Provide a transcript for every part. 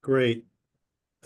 Great.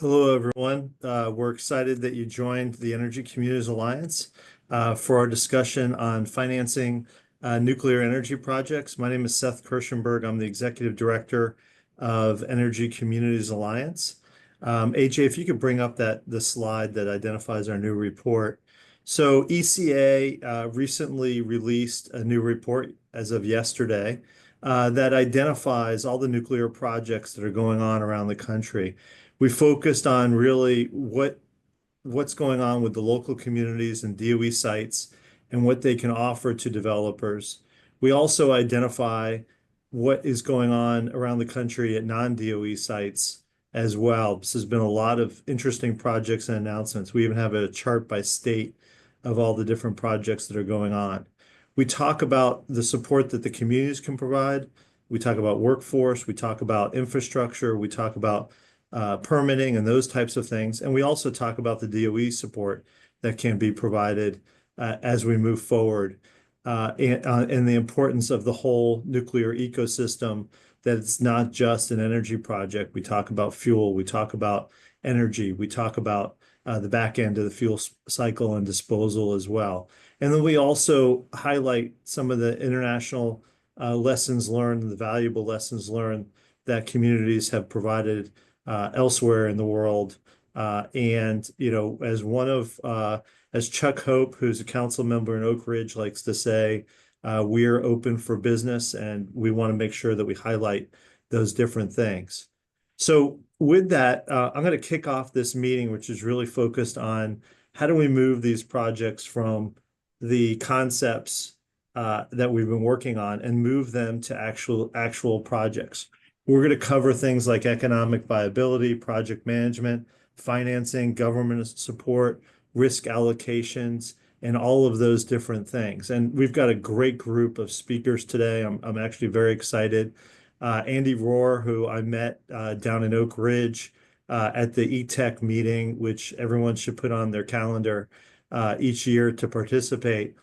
Hello, everyone. We're excited that you joined the Energy Communities Alliance for our discussion on financing nuclear energy projects. My name is Seth Kirshenberg. I'm the Executive Director of Energy Communities Alliance. AJ, if you could bring up the slide that identifies our new report. So ECA recently released a new report as of yesterday that identifies all the nuclear projects that are going on around the country. We focused on really what's going on with the local communities and DOE sites and what they can offer to developers. We also identify what is going on around the country at non-DOE sites as well. This has been a lot of interesting projects and announcements. We even have a chart by state of all the different projects that are going on. We talk about the support that the communities can provide. We talk about workforce. We talk about infrastructure. We talk about permitting and those types of things. And we also talk about the DOE support that can be provided as we move forward and the importance of the whole nuclear ecosystem, that it's not just an energy project. We talk about fuel, we talk about energy, we talk about the back end of the fuel cycle and disposal as well. And then we also highlight some of the international lessons learned and the valuable lessons learned that communities have provided elsewhere in the world. And, you know, as Chuck Hope, who's a council member in Oak Ridge, likes to say, we're open for business and we want to make sure that we highlight those different things. So with that, I'm going to kick off this meeting, which is really focused on how do we move these projects from the concepts that we've been working on and move them to actual projects. We're going to cover things like economic viability, project management, financing, government support, risk allocations, and all of those different things. And we've got a great group of speakers today. I'm actually very excited. Andy Rohr, who I met down in Oak Ridge at the ETech meeting, which everyone should put on their calendar each year to participate.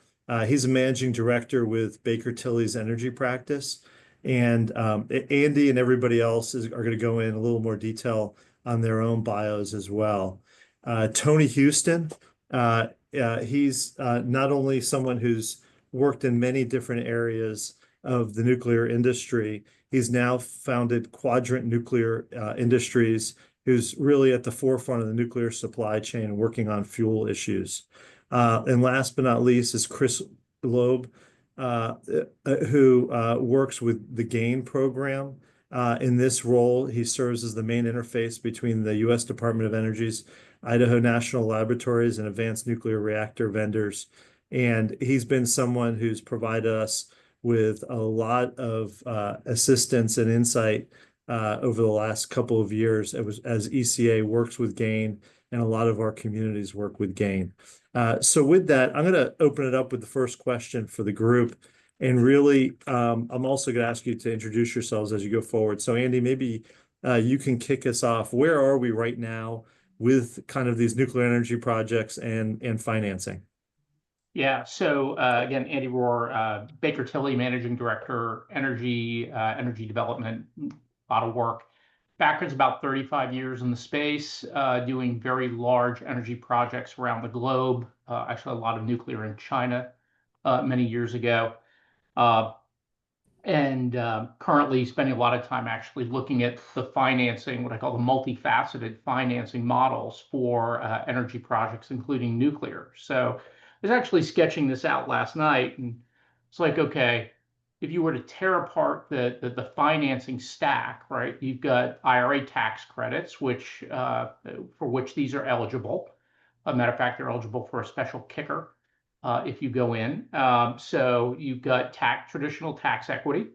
He's a managing director with Baker Tilly's energy practice. And Andy and everybody else are going to go in a little more detail on their own bios as well. Tony Houston, he's not only someone who's worked in many different areas of the nuclear industry, he's now founded Quadrant Nuclear Industries, who's really at the forefront of the nuclear supply chain working on fuel issues. And last but not least is Chris Loeb, who works with the GAIN program. In this role, he serves as the main interface between the U.S. Department of Energy's Idaho National Laboratories and advanced nuclear reactor vendors. And he's been someone who's provided us with a lot of assistance and insight over the last couple of years as ECA works with GAIN and a lot of our communities work with GAIN. So with that, I'm going to open it up with the first question for the group. And really, I'm also going to ask you to introduce yourselves as you go forward. So Andy, maybe you can kick us off. Where are we right now with kind of these nuclear energy projects and financing? Yeah, so again, Andy Rohr, Baker Tilly, Managing Director, Energy Development, a lot of work. Background's about 35 years in the space, doing very large energy projects around the globe, actually a lot of nuclear in China many years ago. And currently spending a lot of time actually looking at the financing, what I call the multifaceted financing models for energy projects, including nuclear. So I was actually sketching this out last night, and it's like, okay, if you were to tear apart the financing stack, right? You've got IRA tax credits, which for which these are eligible. As a matter of fact, they're eligible for a special kicker if you go in. So you've got traditional tax equity.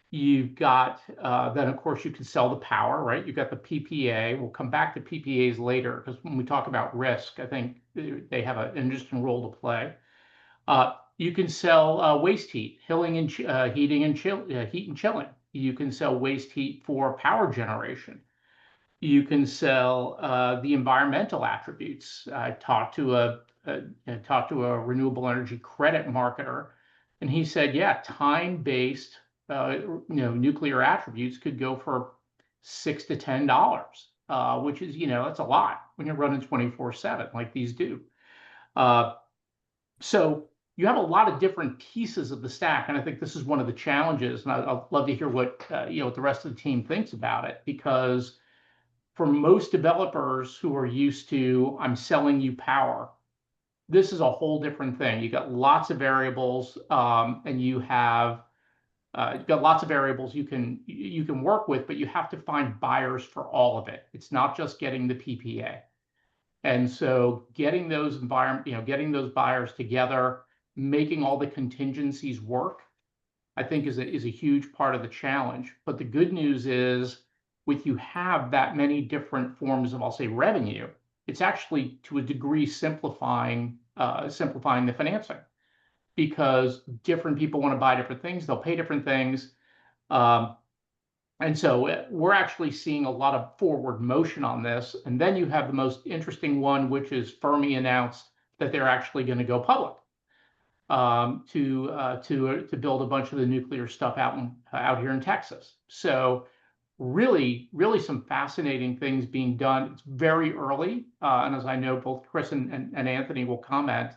You've got, then of course you can sell the power, right? You've got the PPA. We'll come back to PPAs later because when we talk about risk, I think they have an interesting role to play. You can sell waste heat, heating and heat and chilling. You can sell waste heat for power generation. You can sell the environmental attributes. I talked to a renewable energy credit marketer, and he said, yeah, time-based nuclear attributes could go for $6 to $10, which is, that's a lot when you're running 24/7 like these do. Uh, so you have a lot of different pieces of the stack, and I think this is one of the challenges. And I'd love to hear what what the rest of the team thinks about it, because for most developers who are used to I'm selling you power, this is a whole different thing. You got lots of variables, and you've got lots of variables you can work with, but you have to find buyers for all of it. It's not just getting the PPA. And so getting those getting those buyers together, making all the contingencies work, I think is a huge part of the challenge. But the good news is, with you have that many different forms of, I'll say, revenue, it's actually to a degree simplifying the financing, because different people want to buy different things, they'll pay different things. And so we're actually seeing a lot of forward motion on this. And then you have the most interesting one, which is Fermi announced that they're actually going to go public, to build a bunch of the nuclear stuff out here in Texas. So really, really some fascinating things being done. It's very early, and as I know, both Chris and Anthony will comment.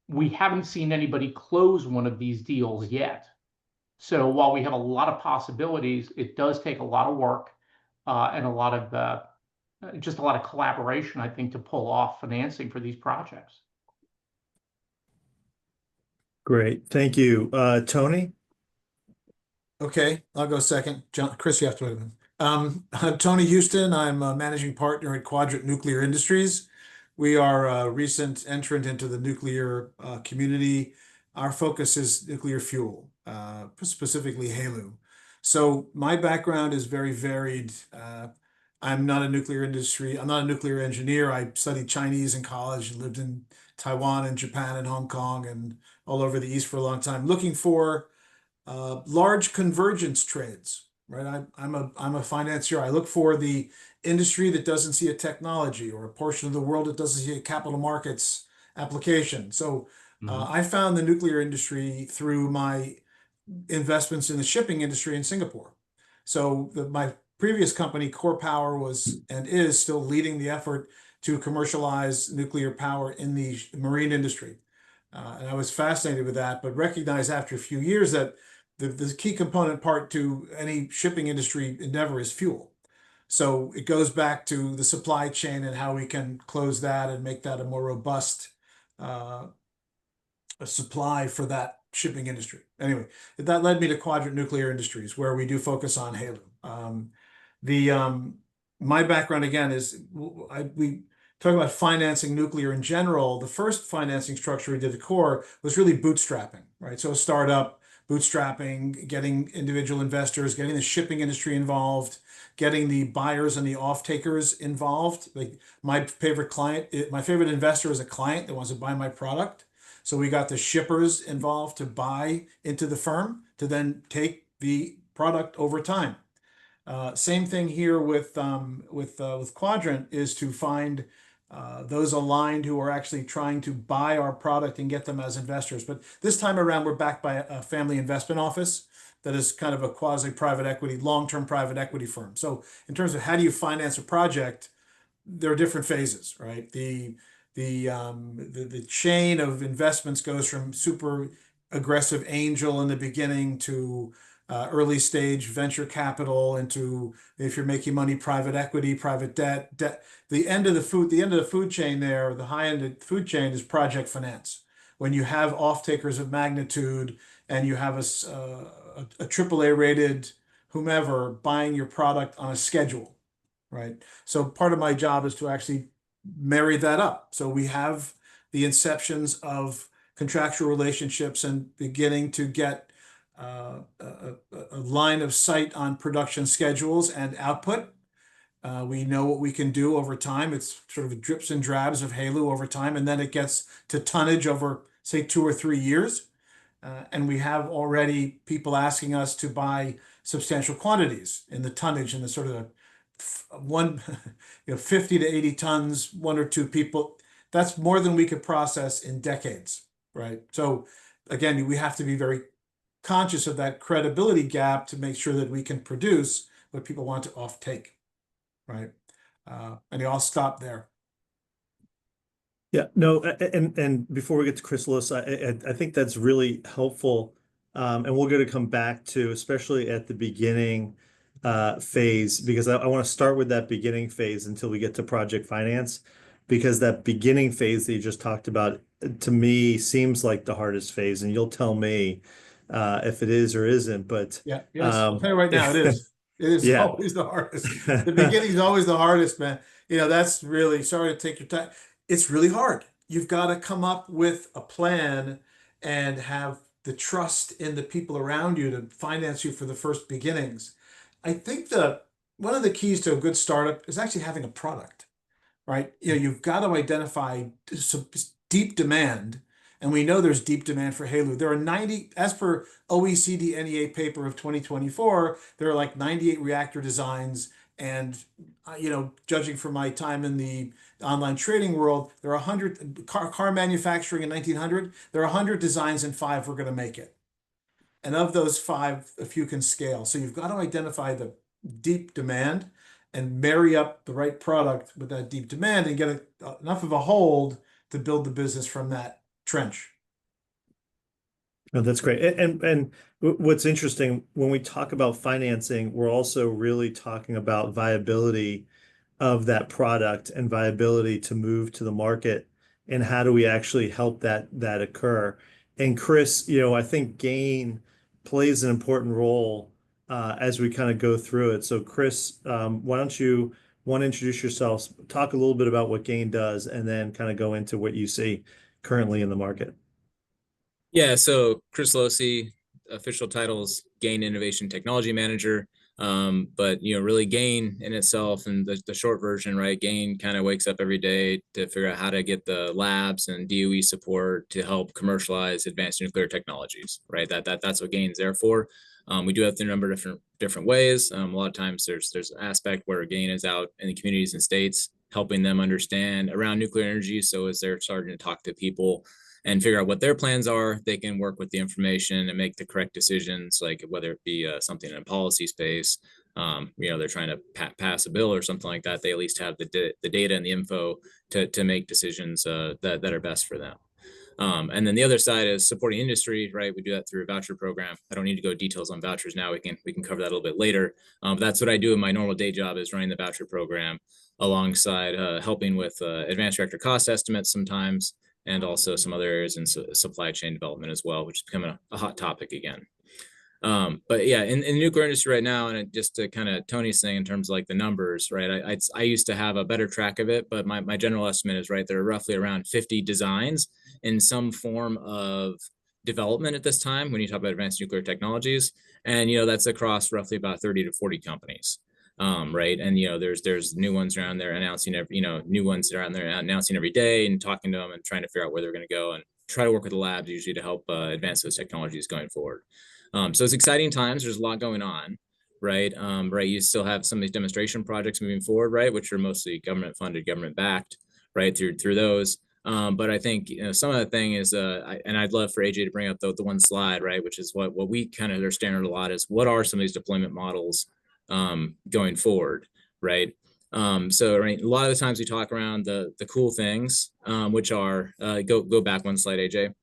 We haven't seen anybody close one of these deals yet. So while we have a lot of possibilities, it does take a lot of work, and a lot of just a lot of collaboration, I think, to pull off financing for these projects. Great, thank you. Tony? Okay, I'll go second. Chris, you have to wait a minute. I'm Tony Houston. I'm a managing partner at Quadrant Nuclear Industries. We are a recent entrant into the nuclear community. Our focus is nuclear fuel, specifically HALEU. So my background is very varied. I'm not a nuclear engineer. I studied Chinese in college and lived in Taiwan and Japan and Hong Kong and all over the East for a long time, looking for large convergence trades, right? I'm a financier. I look for the industry that doesn't see a technology, or a portion of the world that doesn't see a capital markets application. So I found the nuclear industry through my investments in the shipping industry in Singapore. So my previous company, Core Power, was and is still leading the effort to commercialize nuclear power in the marine industry. And I was fascinated with that, but recognized after a few years that the key component part to any shipping industry endeavor is fuel. So it goes back to the supply chain and how we can close that and make that a more robust supply for that shipping industry. Anyway, that led me to Quadrant Nuclear Industries, where we do focus on HALEU. My background, again, is we talk about financing nuclear in general. The first financing structure we did at Core was really bootstrapping, right? So a startup, bootstrapping, getting individual investors, getting the shipping industry involved, getting the buyers and the off-takers involved. Like my favorite investor is a client that wants to buy my product. So we got the shippers involved to buy into the firm to then take the product over time. Same thing here with Quadrant, is to find those aligned who are actually trying to buy our product and get them as investors. But this time around, we're backed by a family investment office that is kind of a quasi-private equity, long-term private equity firm. So in terms of how do you finance a project, there are different phases, right? The chain of investments goes from super aggressive angel in the beginning to early stage venture capital, into, if you're making money, private equity, private debt. The end of the food chain there, the high end of the food chain, is project finance. When you have off takers of magnitude and you have a AAA rated whomever buying your product on a schedule, right? So part of my job is to actually marry that up. So we have the inceptions of contractual relationships and beginning to get a line of sight on production schedules and output. We know what we can do over time. It's sort of drips and drabs of HALEU over time, and then it gets to tonnage over, say, 2 or 3 years. And we have already people asking us to buy substantial quantities in the tonnage, in the sort of 50 to 80 tons, 1 or 2 people. That's more than we could process in decades, right? So again, we have to be very conscious of that credibility gap to make sure that we can produce what people want to offtake, right? And they all stop there. Yeah, no, and before we get to Chrysalis, I think that's really helpful. And we're going to come back to, especially at the beginning phase, because I want to start with that beginning phase until we get to project finance, because that beginning phase that you just talked about, to me, seems like the hardest phase, and you'll tell me if it is or isn't. But Yeah, yes, I'll tell you right now, it is. It is yeah. always the hardest. The beginning is always the hardest, man. That's really, sorry to take your time. It's really hard. You've got to come up with a plan and have the trust in the people around you to finance you for the first beginnings. I think one of the keys to a good startup is actually having a product, right? You've got to identify some deep demand, and we know there's deep demand for HALEU. There are 90, as per OECD NEA paper of 2024, there are like 98 reactor designs, and judging from my time in the online trading world, there are 100 car manufacturing in 1900. There are 100 designs and 5 were going to make it. And of those 5, a few can scale. So you've got to identify the deep demand and marry up the right product with that deep demand and get enough of a hold to build the business from that trench. Oh, that's great. And what's interesting, when we talk about financing, we're also really talking about viability of that product and viability to move to the market, and how do we actually help that occur. And Chris, I think GAIN plays an important role as we kind of go through it. So Chris, why don't you want to introduce yourselves, talk a little bit about what GAIN does, and then kind of go into what you see currently in the market. Yeah, so Chris Losi, official titles, GAIN Innovation Technology Manager. But really GAIN in itself, and the short version, right? GAIN kind of wakes up every day to figure out how to get the labs and DOE support to help commercialize advanced nuclear technologies, right? That's what GAIN's there for. We do it through a number of different ways. A lot of times there's an aspect where GAIN is out in the communities and states helping them understand around nuclear energy. So as they're starting to talk to people and figure out what their plans are, they can work with the information and make the correct decisions, like whether it be something in a policy space, they're trying to pass a bill or something like that. They at least have the data and the info to make decisions that are best for them. And then the other side is supporting industry, right? We do that through a voucher program. I don't need to go details on vouchers now. We can cover that a little bit later. But that's what I do in my normal day job, is running the voucher program alongside helping with advanced reactor cost estimates sometimes, and also some other areas in supply chain development as well, which is becoming a hot topic again. But yeah, in the nuclear industry right now, and just to kind of Tony's thing in terms of like the numbers, right? I used to have a better track of it, but my general estimate is, right, there are roughly around 50 designs in some form of development at this time when you talk about advanced nuclear technologies. And, that's across roughly about 30 to 40 companies. Right. And, there's new ones around there announcing new ones around there announcing every day, and talking to them and trying to figure out where they're going to go, and try to work with the labs usually to help advance those technologies going forward. So it's exciting times. There's a lot going on, right? Right. You still have some of these demonstration projects moving forward, right, which are mostly government funded, government backed, right, through those. But I think some of the thing is, and I'd love for AJ to bring up the one slide, right, which is what we kind of understand a lot, is what are some of these deployment models going forward, right? So right, a lot of the times we talk around the cool things, which are go back one slide, AJ.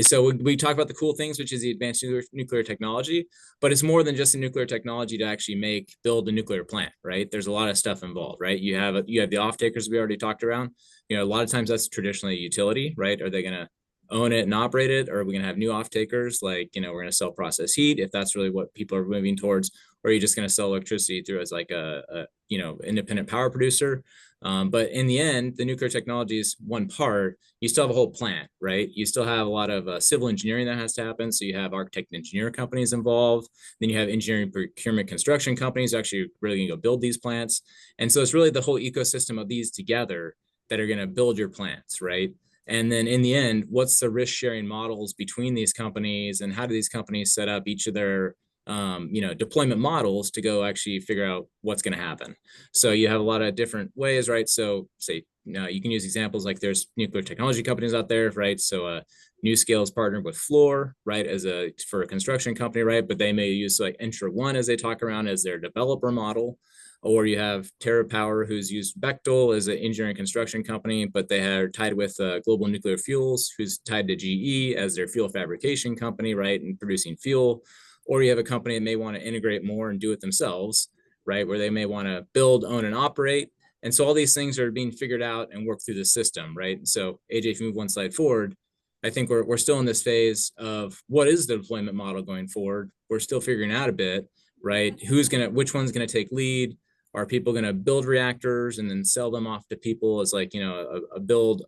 So we talk about the cool things, which is the advanced nuclear technology, but it's more than just the nuclear technology to actually build a nuclear plant, right? There's a lot of stuff involved, right? You have the off-takers we already talked around. A lot of times that's traditionally a utility, right? Are they going to own it and operate it, or are we going to have new off-takers? Like, we're going to sell process heat if that's really what people are moving towards, or are you just going to sell electricity through as like a independent power producer? But in the end, the nuclear technology is one part. You still have a whole plant, right? You still have a lot of civil engineering that has to happen. So you have architect and engineer companies involved. Then you have engineering, procurement, construction companies actually really going to go build these plants. And so it's really the whole ecosystem of these together that are going to build your plants, right? And then in the end, what's the risk sharing models between these companies, and how do these companies set up each of their deployment models to go actually figure out what's going to happen. So you have a lot of different ways, right? So say you can use examples like there's nuclear technology companies out there, right? So NuScale is partnered with Fluor, right, for a construction company, right? But they may use like Entra One as they talk around as their developer model. Or you have TerraPower, who's used Bechtel as an engineering construction company, but they are tied with Global Nuclear Fuels, who's tied to GE as their fuel fabrication company, right, and producing fuel. Or you have a company that may want to integrate more and do it themselves, right, where they may want to build, own, and operate. And so all these things are being figured out and worked through the system, right? So AJ, if you move one slide forward, I think we're still in this phase of what is the deployment model going forward. We're still figuring out a bit, right? Which one's gonna take lead? Are people going to build reactors and then sell them off to people as like, a build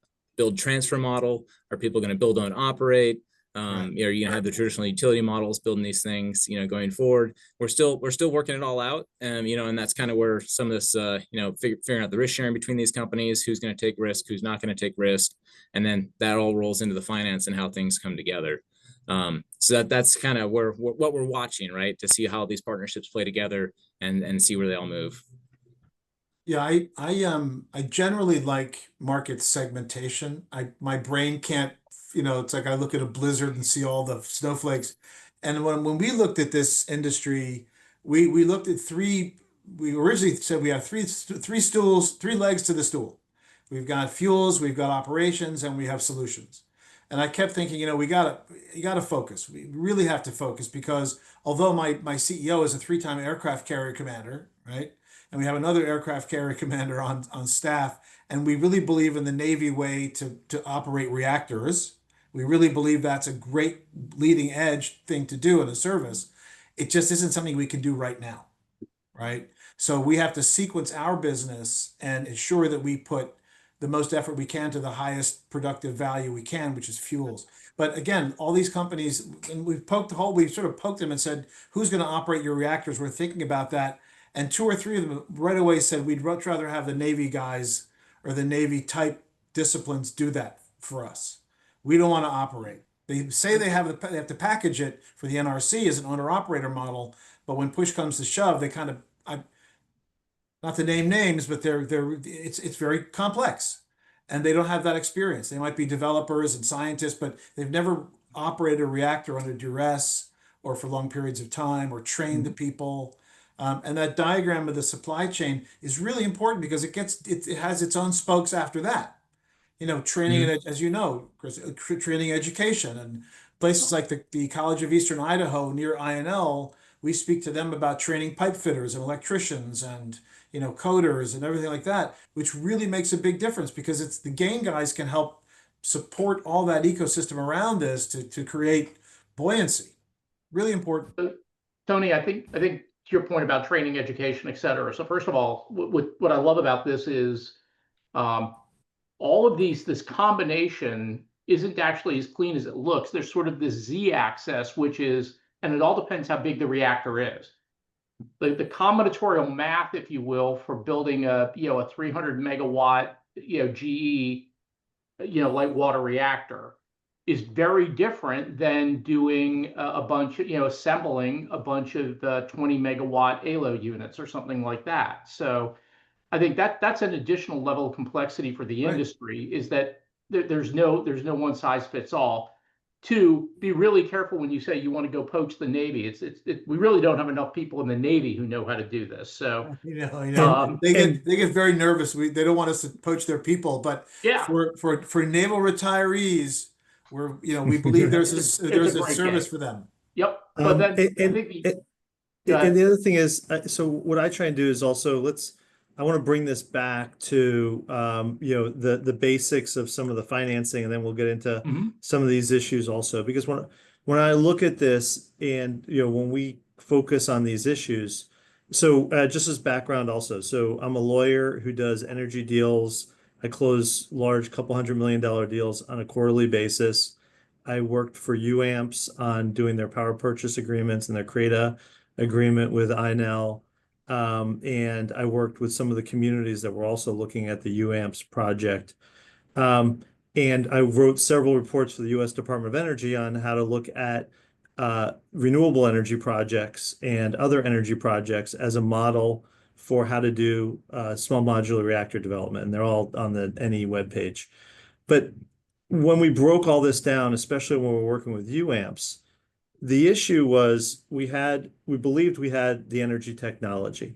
transfer model? Are people going to build, own, operate? Are you going to have the traditional utility models building these things, going forward? We're still working it all out. And that's kind of where some of this, figuring out the risk sharing between these companies, who's going to take risk, who's not going to take risk. And then that all rolls into the finance and how things come together. So that's kind of what we're watching, right? To see how these partnerships play together and see where they all move. Yeah, I generally like market segmentation. My brain can't, it's like I look at a blizzard and see all the snowflakes. And when we looked at this industry, we looked at we originally said we have three stools, three legs to the stool. We've got fuels, we've got operations, and we have solutions. And I kept thinking, you gotta focus. We really have to focus because although my CEO is a three-time aircraft carrier commander, right? And we have another aircraft carrier commander on staff, and we really believe in the Navy way to operate reactors. We really believe that's a great leading edge thing to do in a service. It just isn't something we can do right now, right? So we have to sequence our business and ensure that we put the most effort we can to the highest productive value we can, which is fuels. But again, all these companies, and we've sort of poked them and said, who's going to operate your reactors? We're thinking about that. And two or three of them right away said, we'd much rather have the Navy guys or the Navy type disciplines do that for us. We don't want to operate. They say they have to package it for the NRC as an owner operator model, but when push comes to shove, they kind of, not to name names, but it's very complex, and they don't have that experience. They might be developers and scientists, but they've never operated a reactor under duress or for long periods of time or trained the people. And that diagram of the supply chain is really important because it has its own spokes after that. Training, as you know, Chris, training education and places like the College of Eastern Idaho near INL, we speak to them about training pipe fitters and electricians and coders and everything like that, which really makes a big difference because it's the GAIN guys can help support all that ecosystem around this to create buoyancy. Really important. Tony, I think to your point about training, education, et cetera. So first of all, what I love about this is all of this combination isn't actually as clean as it looks. There's sort of this Z-axis, which is, and it all depends how big the reactor is. The combinatorial math, if you will, for building a 300 megawatt GE light water reactor is very different than doing a bunch of assembling a bunch of 20 megawatt ALO units or something like that. So I think that's an additional level of complexity for the industry, is that there's no one size fits all. Two, be really careful when you say you want to go poach the Navy. We really don't have enough people in the Navy who know how to do this. So they get very nervous. They don't want us to poach their people, but yeah, for naval retirees, we believe there's a service for them. Yep. But then and the other thing is, so what I try and do is also I want to bring this back to the basics of some of the financing, and then we'll get into some of these issues also. Because when I look at this, and when we focus on these issues, so just as background also, so I'm a lawyer who does energy deals. I close large couple $100 million deals on a quarterly basis. I worked for UAMPS on doing their power purchase agreements and their CRADA agreement with INL. And I worked with some of the communities that were also looking at the UAMPS project. And I wrote several reports for the U.S. Department of Energy on how to look at renewable energy projects and other energy projects as a model for how to do small modular reactor development. And they're all on the NE webpage. But when we broke all this down, especially when we're working with UAMPS, the issue was we believed we had the energy technology.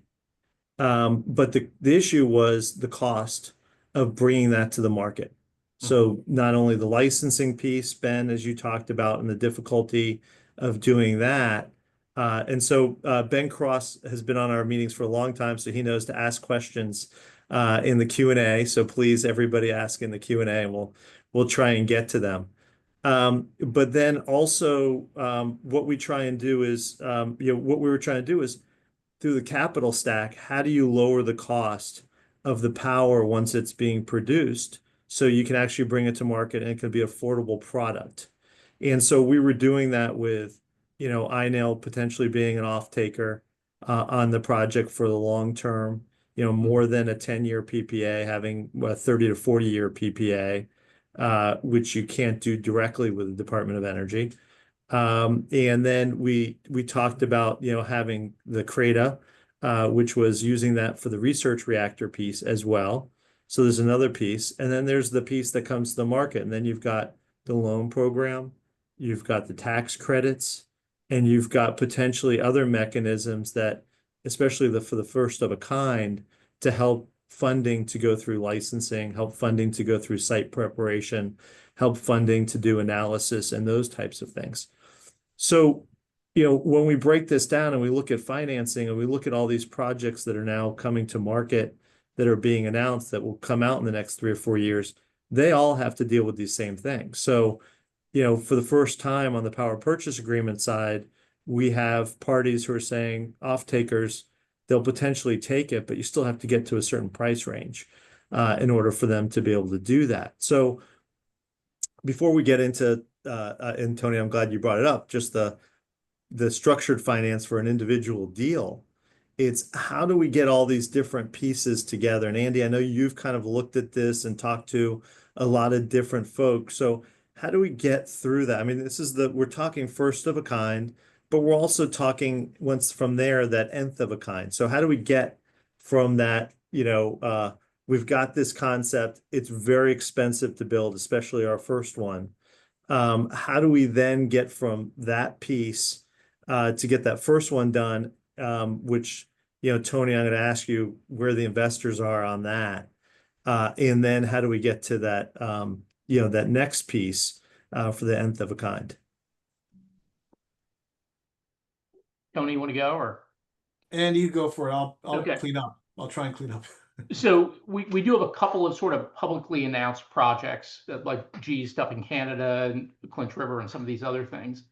But the issue was the cost of bringing that to the market. So not only the licensing piece, Ben, as you talked about, and the difficulty of doing that. And so Ben Cross has been on our meetings for a long time, so he knows to ask questions in the Q&A. So please, everybody ask in the Q&A, and we'll try and get to them. But then also what we try and do is, what we were trying to do is through the capital stack, how do you lower the cost of the power once it's being produced so you can actually bring it to market and it can be an affordable product? And so we were doing that with, INAIL potentially being an off-taker on the project for the long term, more than a 10-year PPA, having a 30 to 40-year PPA, which you can't do directly with the Department of Energy. And then we talked about, having the CRADA, which was using that for the research reactor piece as well. So there's another piece. And then there's the piece that comes to the market. And then you've got the loan program, you've got the tax credits, and you've got potentially other mechanisms that, especially for the first of a kind, to help funding to go through licensing, help funding to go through site preparation, help funding to do analysis and those types of things. So, when we break this down and we look at financing and we look at all these projects that are now coming to market that are being announced that will come out in the next 3 or 4 years, they all have to deal with these same things. So, for the first time on the power purchase agreement side, we have parties who are saying off-takers, they'll potentially take it, but you still have to get to a certain price range in order for them to be able to do that. So before we get into, and Tony, I'm glad you brought it up, just the structured finance for an individual deal, it's how do we get all these different pieces together? And Andy, I know you've kind of looked at this and talked to a lot of different folks. So how do we get through that? I mean, we're talking first of a kind, but we're also talking once from there, that nth of a kind. So how do we get from that, we've got this concept, it's very expensive to build, especially our first one. How do we then get from that piece to get that first one done, which, Tony, I'm going to ask you where the investors are on that. And then how do we get to that, that next piece for the nth of a kind? Tony, you want to go or? And you go for it. I'll Okay. clean up. I'll try and clean up. So we do have a couple of sort of publicly announced projects like GE stuff in Canada and Clinch River and some of these other things.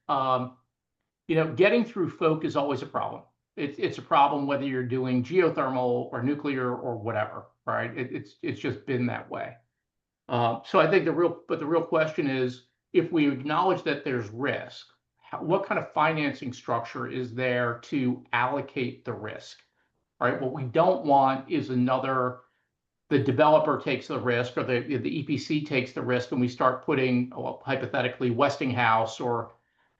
Getting through folk is always a problem. It's a problem whether you're doing geothermal or nuclear or whatever, right? It's just been that way. So I think the real question is, if we acknowledge that there's risk, what kind of financing structure is there to allocate the risk? Right. What we don't want is the developer takes the risk or the EPC takes the risk and we start putting, hypothetically, Westinghouse or,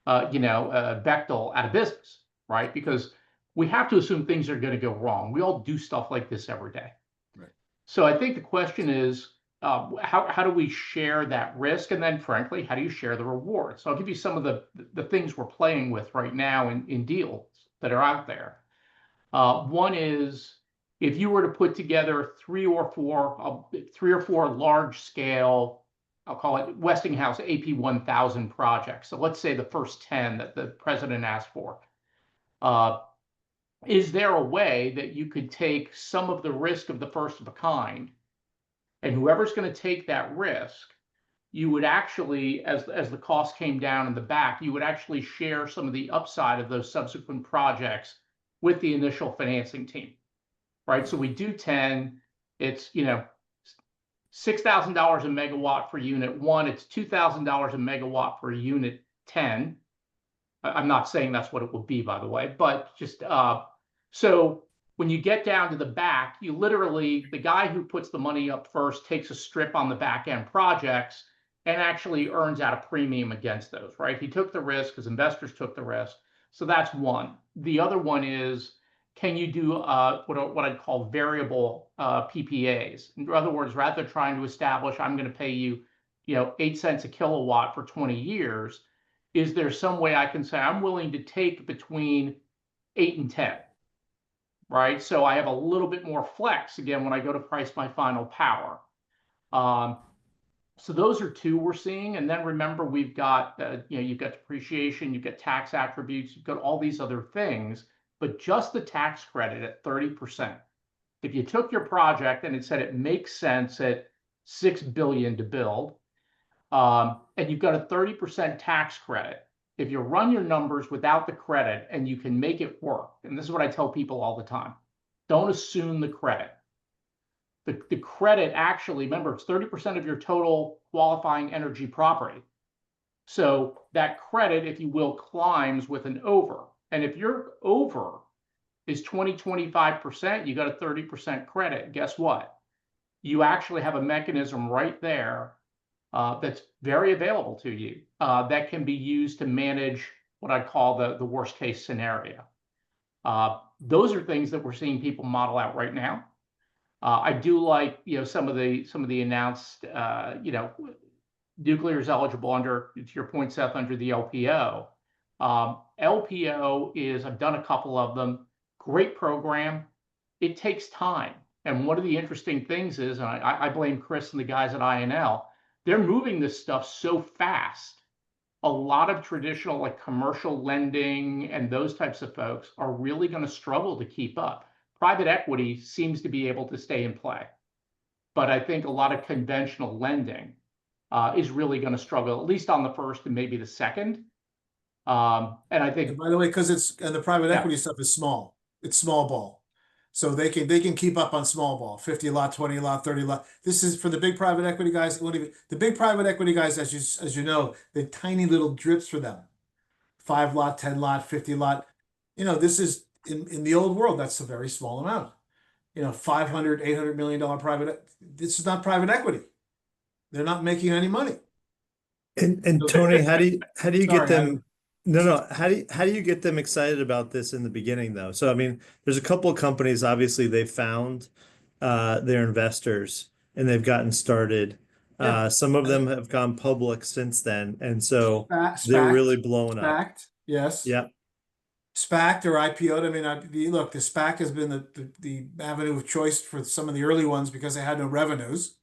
Bechtel out of business, right? Because we have to assume things are going to go wrong. We all do stuff like this every day. Right. So I think the question is, how do we share that risk? And then, frankly, how do you share the rewards? So I'll give you some of the things we're playing with right now in deals that are out there. One is, if you were to put together three or four large scale, I'll call it Westinghouse AP1000 projects. So let's say the first 10 that the president asked for. Is there a way that you could take some of the risk of the first of a kind, and whoever's going to take that risk, you would actually, as the cost came down in the back, you would actually share some of the upside of those subsequent projects with the initial financing team, right? So we do 10, it's, $6,000 a megawatt for unit 1, it's $2,000 a megawatt for unit 10. I'm not saying that's what it will be, by the way, but just, so when you get down to the back, you literally, the guy who puts the money up first takes a strip on the back end projects, and actually earns out a premium against those, right? He took the risk because investors took the risk. So that's one. The other one is, can you do what I'd call variable PPAs? In other words, rather than trying to establish, I'm going to pay you, 8 cents a kilowatt for 20 years, is there some way I can say I'm willing to take between 8 and 10, right? So I have a little bit more flex again when I go to price my final power. So those are two we're seeing. And then remember, we've got, you've got depreciation, you've got tax attributes, you've got all these other things, but just the tax credit at 30%. If you took your project and it said it makes sense at $6 billion to build, and you've got a 30% tax credit, if you run your numbers without the credit and you can make it work, and this is what I tell people all the time, don't assume the credit. The credit actually, remember, it's 30% of your total qualifying energy property. So that credit, if you will, climbs with an over. And if your over is 25%, you got a 30% credit. Guess what? You actually have a mechanism right there that's very available to you that can be used to manage what I call the worst case scenario. Those are things that we're seeing people model out right now. I do like, some of the announced, nuclear is eligible under, to your point, Seth, under the LPO. LPO is, I've done a couple of them, great program. It takes time. And one of the interesting things is, and I blame Chris and the guys at INL, they're moving this stuff so fast. A lot of traditional like commercial lending and those types of folks are really going to struggle to keep up. Private equity seems to be able to stay in play, but I think a lot of conventional lending is really going to struggle, at least on the first and maybe the second. And I think, And by the way, because the private equity stuff is small. It's small ball. So they can keep up on small ball, 50 lot, 20 lot, 30 lot. This is for the big private equity guys. The big private equity guys, as you know, they're tiny little drips for them. 5 lot, 10 lot, 50 lot. This is in the old world, that's a very small amount. $500, $800 million private. This is not private equity. They're not making any money. And Tony, how do you get Sorry, them? No. How do you get them excited about this in the beginning though? So I mean, there's a couple of companies, obviously they found their investors and they've gotten started. Yeah. Some of them have gone public since then, and so SPAC'd, they're really blowing up. SPAC'd, yes. Yeah. SPAC'd or IPO'd. I mean, look, the SPAC has been the avenue of choice for some of the early ones because they had no revenues,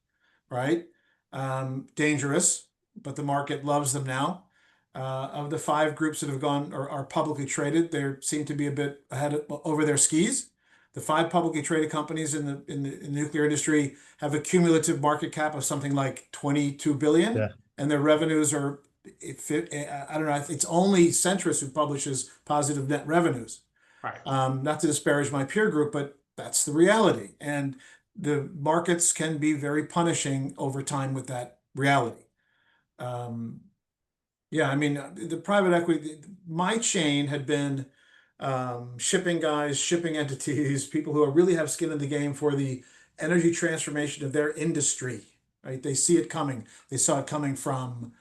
right? Dangerous, but the market loves them now. Of the 5 groups that have gone or are publicly traded, they seem to be a bit over their skis. The 5 publicly traded companies in the nuclear industry have a cumulative market cap of something like 22 billion, Yeah. and their revenues are, I don't know, it's only Centrus who publishes positive net revenues. right. Not to disparage my peer group, but that's the reality. And the markets can be very punishing over time with that reality. Yeah, I mean, the private equity, my chain had been shipping guys, shipping entities, people who really have skin in the game for the energy transformation of their industry, right? They see it coming. They saw it coming from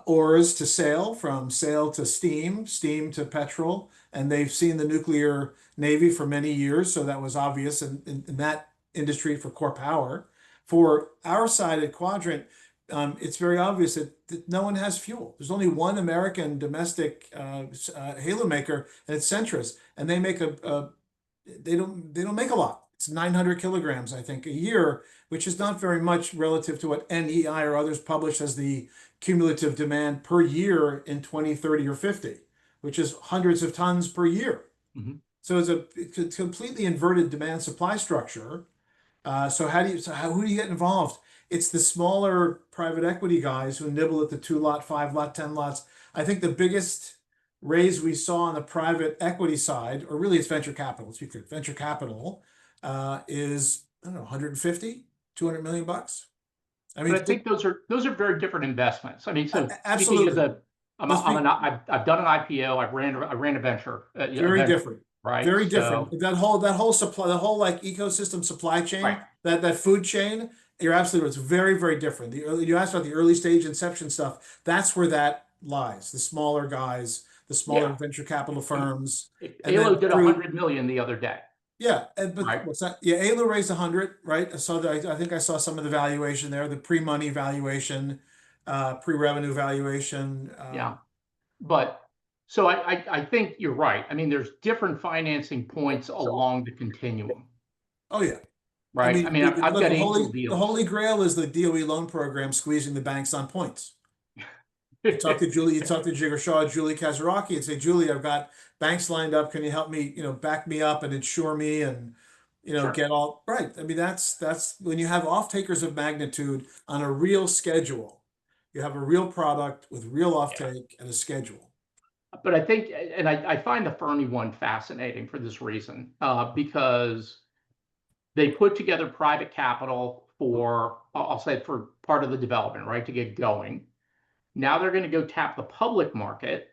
ores to sail, from sail to steam, steam to petrol, and they've seen the nuclear navy for many years, so that was obvious in that industry for core power. For our side at Quadrant, it's very obvious that no one has fuel. There's only one American domestic halo maker, and it's Centrus, and they make they don't make a lot. It's 900 kilograms, I think, a year, which is not very much relative to what NEI or others publish as the cumulative demand per year in 2030 or 50, which is hundreds of tons per year. Mhm. So it's a completely inverted demand supply structure. So who do you get involved? It's the smaller private equity guys who nibble at the 2 lot, 5 lot, 10 lots. I think the biggest raise we saw on the private equity side, or really it's venture capital, let's be clear, venture capital is, I don't know, 150, 200 million bucks. I mean, But I think those are very different investments. I mean, so absolutely. speaking as I've done an IPO, I ran a venture. Very different. Right. Very So, different. That whole supply, the whole like ecosystem supply chain, Right. that food chain You're absolutely right. It's very, very different. You asked about the early stage inception stuff. That's where that lies. The smaller guys, the smaller Yeah. venture capital firms, and ALO then did 100 million the other day. yeah, but Right. what's that? Yeah, ALO raised 100, right? I saw that. I think I saw some of the valuation there, the pre-money valuation, pre-revenue valuation. Yeah. But so I think you're right. I mean, there's different financing points along the continuum, Oh yeah. I right? I mean, mean, I've look, got the angel the deals. holy grail is the DOE loan program squeezing the banks on points. You talk to Julie, you talk to Jigar Shah, Julie Kazaraki, and say, Julie, I've got banks lined up. Can you help me, back me up and insure me and, Sure. get all right. I mean, that's when you have off takers of magnitude on a real schedule. You have a real product with real offtake and a schedule. But I think, and I find the Fermi one fascinating for this reason, because they put together private capital for, I'll say, for part of the development, right, to get going. Now they're going to go tap the public market.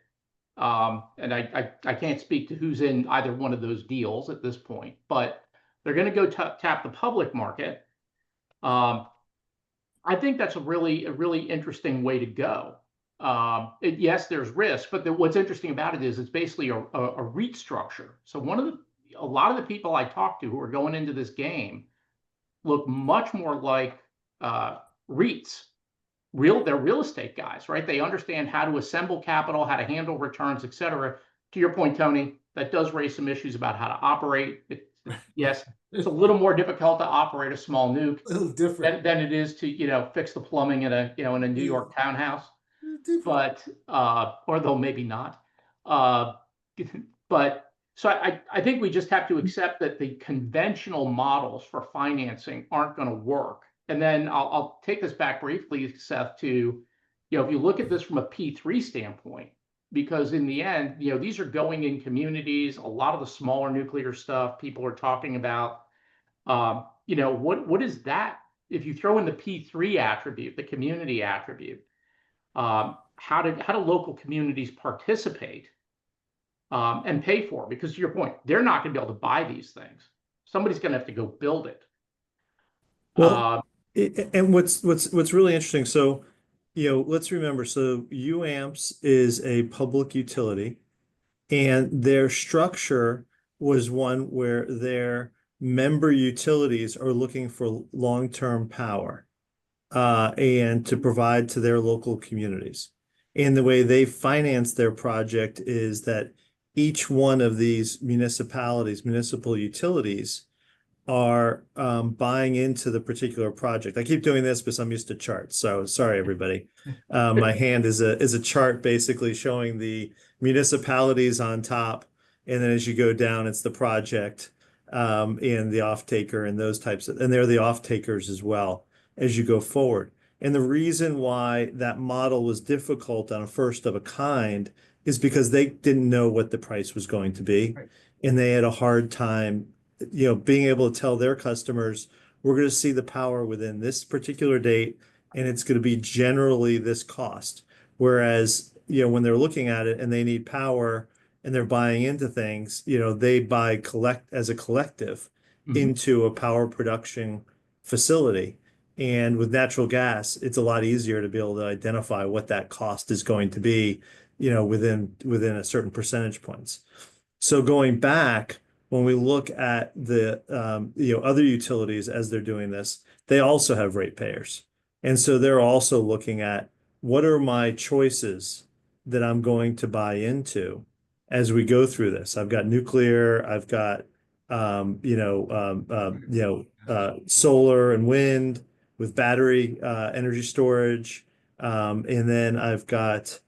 And I can't speak to who's in either one of those deals at this point, but they're going to go tap the public market. I think that's a really interesting way to go. Yes, there's risk, but what's interesting about it is it's basically a REIT structure. So a lot of the people I talk to who are going into this game look much more like REITs. They're real estate guys, right? They understand how to assemble capital, how to handle returns, et cetera. To your point, Tony, that does raise some issues about how to operate. Yes, it's a little more difficult to operate a small nuke A little different. than it is to fix the plumbing in a New York townhouse. But although maybe not. But so I think we just have to accept that the conventional models for financing aren't going to work. And then I'll take this back briefly, Seth, to, if you look at this from a P3 standpoint, because in the end, these are going in communities, a lot of the smaller nuclear stuff people are talking about, what is that? If you throw in the P3 attribute, the community attribute, how do local communities participate and pay for it? Because to your point, they're not going to be able to buy these things. Somebody's going to have to go build it. Well, and what's really interesting, so let's remember, so UAMPS is a public utility, and their structure was one where their member utilities are looking for long-term power and to provide to their local communities. And the way they finance their project is that each one of these municipal utilities, are buying into the particular project. I keep doing this because I'm used to charts, so sorry, everybody. My hand is a chart basically showing the municipalities on top, and then as you go down, it's the project and the off-taker and those types of, and they're the off-takers as well as you go forward. And the reason why that model was difficult on a first of a kind is because they didn't know what the price was going to be, Right. and they had a hard time being able to tell their customers, we're going to see the power within this particular date, and it's going to be generally this cost. Whereas, when they're looking at it and they need power and they're buying into things, they buy as a collective into a power production facility. And with natural gas, it's a lot easier to be able to identify what that cost is going to be, within a certain percentage points. So going back, when we look at the other utilities as they're doing this, they also have ratepayers. And so they're also looking at what are my choices that I'm going to buy into as we go through this. I've got nuclear, I've got solar and wind with battery energy storage, and then I've got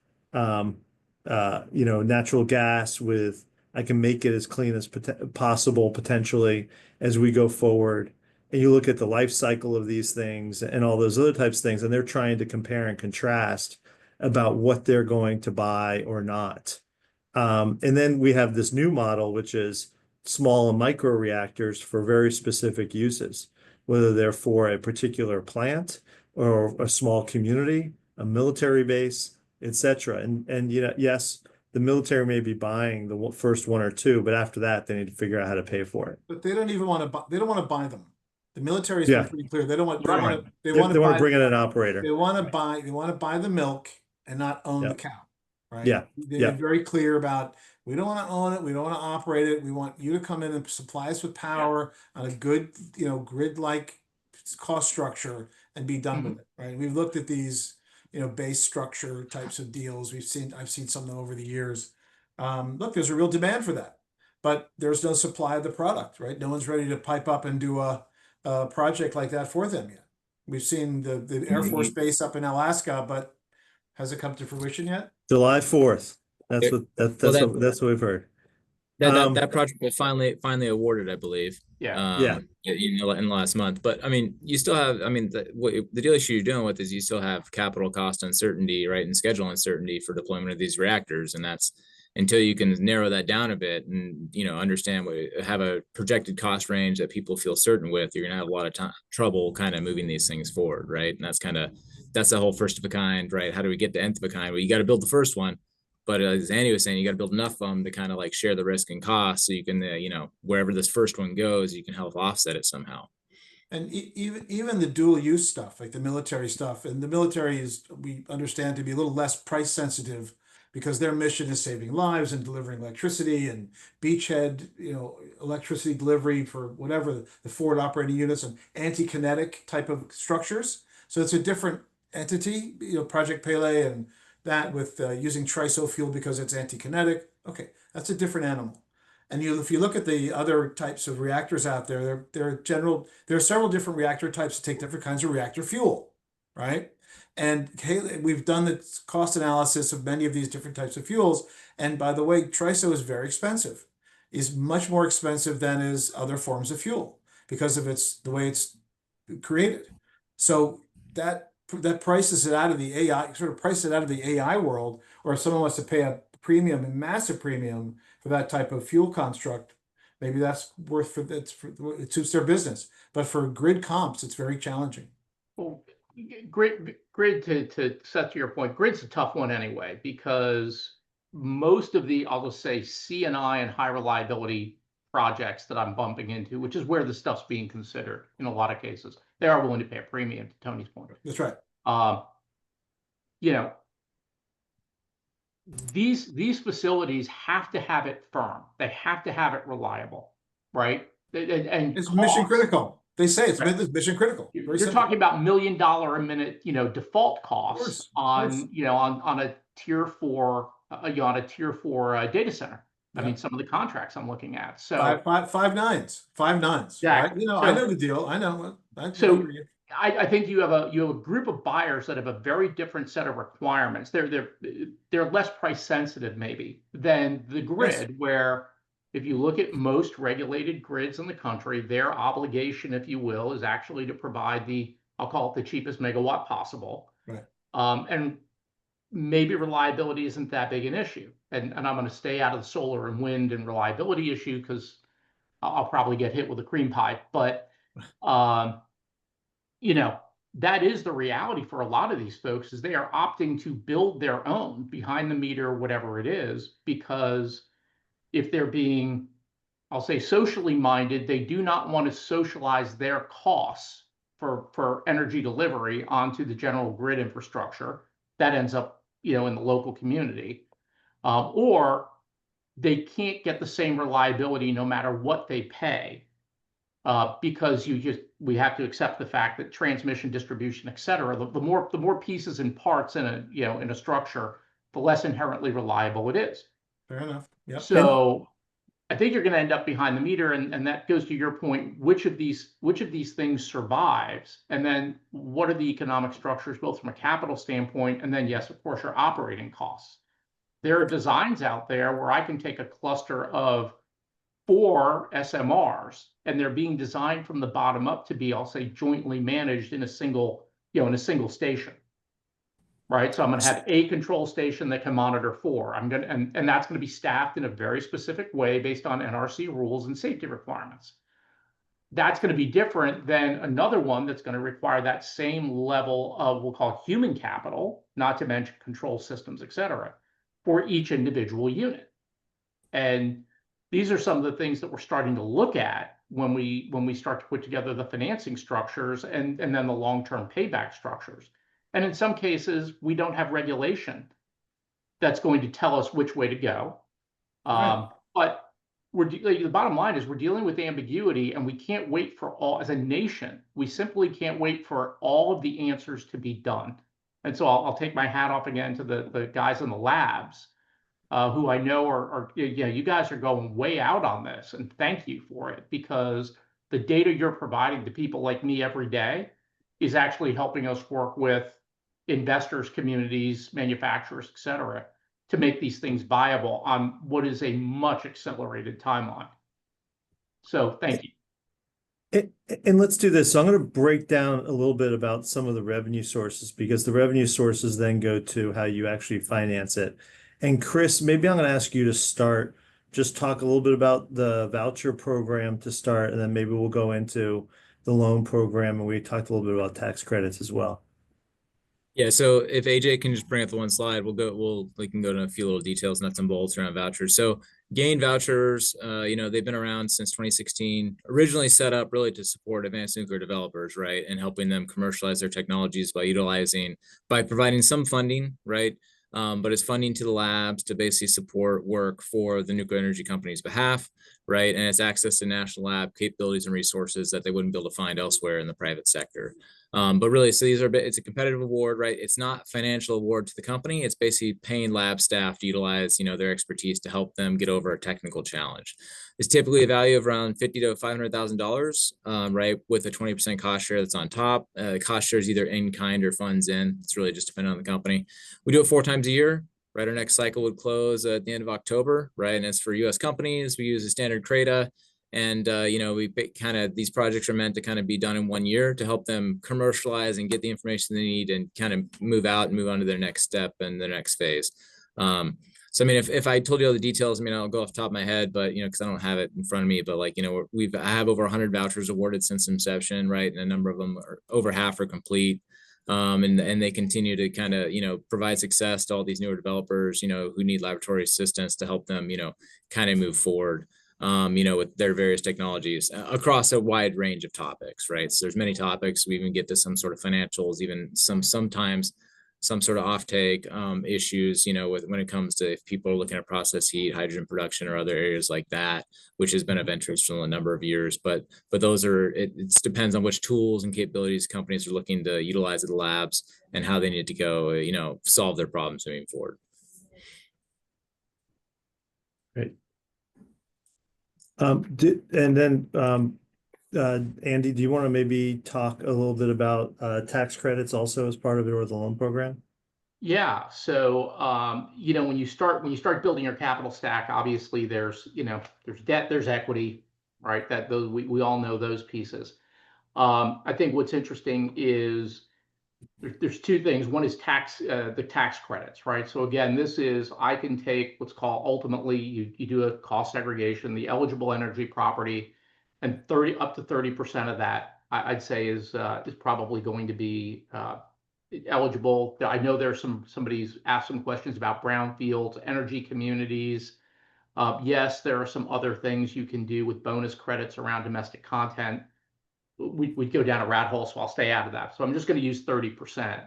natural gas with, I can make it as clean as possible potentially as we go forward. And you look at the life cycle of these things and all those other types of things, and they're trying to compare and contrast about what they're going to buy or not. And then we have this new model, which is small and micro reactors for very specific uses, whether they're for a particular plant or a small community, a military base, etc. And yes, the military may be buying the first one or two, but after that, they need to figure out how to pay for it. But they don't even want to buy, they don't want to buy them. The military's been Yeah. pretty clear. They don't want, Right. they They want to want buy, to bring in an operator. they want to buy the milk and not own the Yep. cow, right? Yeah. They're Yeah. very clear about, we don't want to own it. We don't want to operate it. We want you to come in and supply us with power on a good, grid-like cost structure and be done with it, right? We've looked at these, base structure types of deals. I've seen some of them over the years. Look, there's a real demand for that, but there's no supply of the product, right? No one's ready to pipe up and do a project like that for them yet. We've seen the Air Force Base up in Alaska, but has it come to fruition yet? July 4th. That's Well, what we've heard. That project was finally awarded, I believe. Yeah. In the last month. But I mean, you still have, I mean, the deal issue you're dealing with is you still have capital cost uncertainty, right, and schedule uncertainty for deployment of these reactors, and that's until you can narrow that down a bit and understand have a projected cost range that people feel certain with, you're gonna have a lot of trouble kind of moving these things forward, right? And that's the whole first of a kind, right? How do we get to nth of a kind? Well, you got to build the first one. But as Andy was saying, you got to build enough of them to kind of like share the risk and cost, so you can, wherever this first one goes, you can help offset it somehow. And even the dual use stuff, like the military stuff, and the military we understand to be a little less price sensitive because their mission is saving lives and delivering electricity and beachhead, electricity delivery for whatever the forward operating units and anti-kinetic type of structures. So it's a different entity, Project Pele and that with using TRISO fuel because it's anti-kinetic. Okay, that's a different animal. And if you look at the other types of reactors out there, there are several different reactor types that take different kinds of reactor fuel, right? And we've done the cost analysis of many of these different types of fuels. And by the way, TRISO is very expensive, is much more expensive than is other forms of fuel because of the way it's created. So that prices it out of the AI, sort of prices it out of the AI world, or if someone wants to pay a premium, a massive premium for that type of fuel construct, maybe that's it suits their business. But for grid comps, it's very challenging. Well, grid to Seth, to your point, grid's a tough one anyway, because most of the, I'll just say CNI and high reliability projects that I'm bumping into, which is where the stuff's being considered in a lot of cases, they are willing to pay a premium, to Tony's point. That's right. These facilities have to have it firm. They have to have it reliable, right? And it's mission critical. They say it's mission critical. You're talking about $1 million a minute, default costs on a tier 4, on a tier 4 data center. I mean, some of the contracts I'm looking at. So five nines, exactly. Right? I know the deal. I know. I think you have a group of buyers that have a very different set of requirements. They're less price sensitive maybe than the grid, where if you look at most regulated grids in the country, their obligation, if you will, is actually to provide I'll call it the cheapest megawatt possible. Right. And maybe reliability isn't that big an issue. And I'm going to stay out of the solar and wind and reliability issue because I'll probably get hit with a cream pie. But that is the reality for a lot of these folks, is they are opting to build their own behind the meter, whatever it is, because if they're being, I'll say, socially minded, they do not want to socialize their costs for energy delivery onto the general grid infrastructure that ends up, in the local community, or they can't get the same reliability no matter what they pay. Because we have to accept the fact that transmission, distribution, et cetera, the more pieces and parts in a structure, the less inherently reliable it is. Fair enough. Yep. So I think you're going to end up behind the meter, and that goes to your point. Which of these things survives, and then what are the economic structures, both from a capital standpoint, and then yes, of course, your operating costs. There are designs out there where I can take a cluster of 4 SMRs, and they're being designed from the bottom up to be, I'll say, jointly managed in a single station, right? So I'm going to have a control station that can monitor 4. I'm going to, and that's going to be staffed in a very specific way based on NRC rules and safety requirements. That's going to be different than another one that's going to require that same level of, we'll call it human capital, not to mention control systems, et cetera, for each individual unit. And these are some of the things that we're starting to look at when we start to put together the financing structures and then the long-term payback structures. And in some cases, we don't have regulation that's going to tell us which way to go. Right. But the bottom line is we're dealing with ambiguity, and we can't wait for all, as a nation, we simply can't wait for all of the answers to be done. And so I'll take my hat off again to the guys in the labs, who I know are, yeah, you guys are going way out on this, and thank you for it, because the data you're providing to people like me every day is actually helping us work with investors, communities, manufacturers, et cetera, to make these things viable on what is a much accelerated timeline. So thank you. And let's do this. So I'm going to break down a little bit about some of the revenue sources, because the revenue sources then go to how you actually finance it. And Chris, maybe I'm going to ask you to start, just talk a little bit about the voucher program to start, and then maybe we'll go into the loan program, and we talked a little bit about tax credits as well. Yeah, so if AJ can just bring up the one slide, we can go to a few little details, nuts and bolts around vouchers. So GAIN vouchers, they've been around since 2016, originally set up really to support advanced nuclear developers, right? And helping them commercialize their technologies by providing some funding, right? But it's funding to the labs to basically support work for the nuclear energy company's behalf, right? And it's access to national lab capabilities and resources that they wouldn't be able to find elsewhere in the private sector. But really, so it's a competitive award, right? It's not a financial award to the company. It's basically paying lab staff to utilize, their expertise to help them get over a technical challenge. It's typically a value of around $50,000 to $500,000, right? With a 20% cost share that's on top. Cost share is either in kind or funds in. It's really just depending on the company. We do it 4 times a year, right? Our next cycle would close at the end of October, right? And it's for U.S. companies. We use a standard CRADA. And, these projects are meant to kind of be done in 1 year to help them commercialize and get the information they need and kind of move out and move on to their next step and their next phase. If I told you all the details, I'll go off the top of my head, but, because I don't have it in front of me, but I have over 100 vouchers awarded since inception, right? And a number of them are over half are complete. And they continue to kind of, provide success to all these newer developers, who need laboratory assistance to help them, kind of move forward. With their various technologies across a wide range of topics, right? So there's many topics. We even get to some sort of financials, even sometimes some sort of offtake issues, when it comes to if people are looking at process heat, hydrogen production, or other areas like that, which has been of interest for a number of years. But those are, it depends on which tools and capabilities companies are looking to utilize at the labs and how they need to go, solve their problems moving forward. Great. Andy, do you want to maybe talk a little bit about tax credits also as part of it, or the loan program? Yeah. So, when you start building your capital stack, obviously there's debt, there's equity, right? We all know those pieces. I think what's interesting is there's 2 things. One is the tax credits, right? So again, I can take what's called, ultimately you do a cost segregation, the eligible energy property, and up to 30% of that I'd say is probably going to be eligible. I know there's somebody's asked some questions about brownfields, energy communities. Yes, there are some other things you can do with bonus credits around domestic content. We'd go down a rat hole, so I'll stay out of that. So I'm just going to use 30%.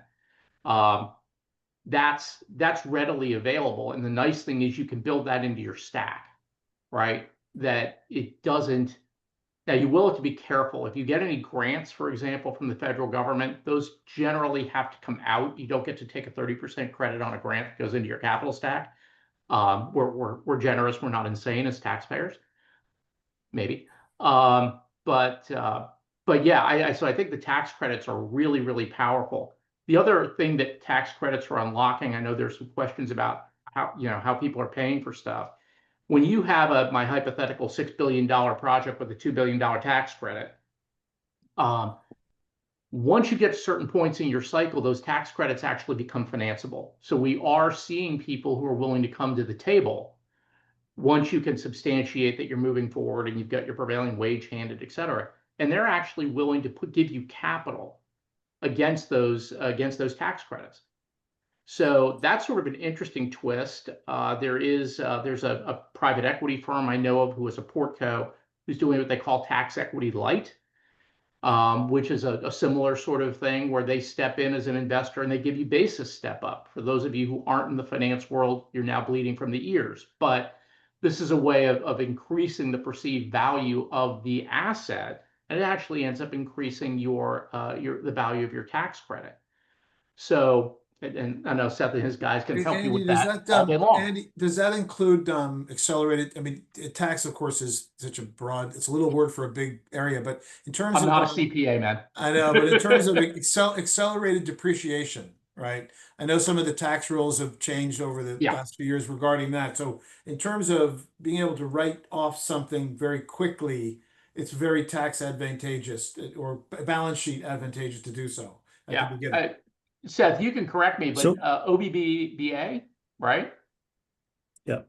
That's readily available. And the nice thing is you can build that into your stack, right? That it doesn't. Now, you will have to be careful. If you get any grants, for example, from the federal government, those generally have to come out. You don't get to take a 30% credit on a grant that goes into your capital stack. We're generous. We're not insane as taxpayers, maybe. But yeah, so I think the tax credits are really, really powerful. The other thing that tax credits are unlocking, I know there's some questions about how people are paying for stuff. When you have my hypothetical $6 billion project with a $2 billion tax credit, once you get to certain points in your cycle, those tax credits actually become financeable. So we are seeing people who are willing to come to the table once you can substantiate that you're moving forward and you've got your prevailing wage handed, et cetera. And they're actually willing to give you capital against those tax credits. So that's sort of an interesting twist. There's a private equity firm I know of who is a portco who's doing what they call tax equity light, which is a similar sort of thing where they step in as an investor and they give you basis step up. For those of you who aren't in the finance world, you're now bleeding from the ears. But this is a way of increasing the perceived value of the asset, and it actually ends up increasing the value of your tax credit. So, and I know Seth and his guys can help you Andy, with does that that, all day long. Andy, does that include accelerated? I mean, tax, of course, is such a broad, it's a little word for a big area, but in terms I'm of not a CPA, man. I know, but in terms of accelerated depreciation, right? I know some of the tax rules have changed over the Yeah. last few years regarding that. So in terms of being able to write off something very quickly, it's very tax advantageous or balance sheet advantageous to do so at the Yeah. beginning. Seth, you can correct me, but So- OBBA, right? Yeah.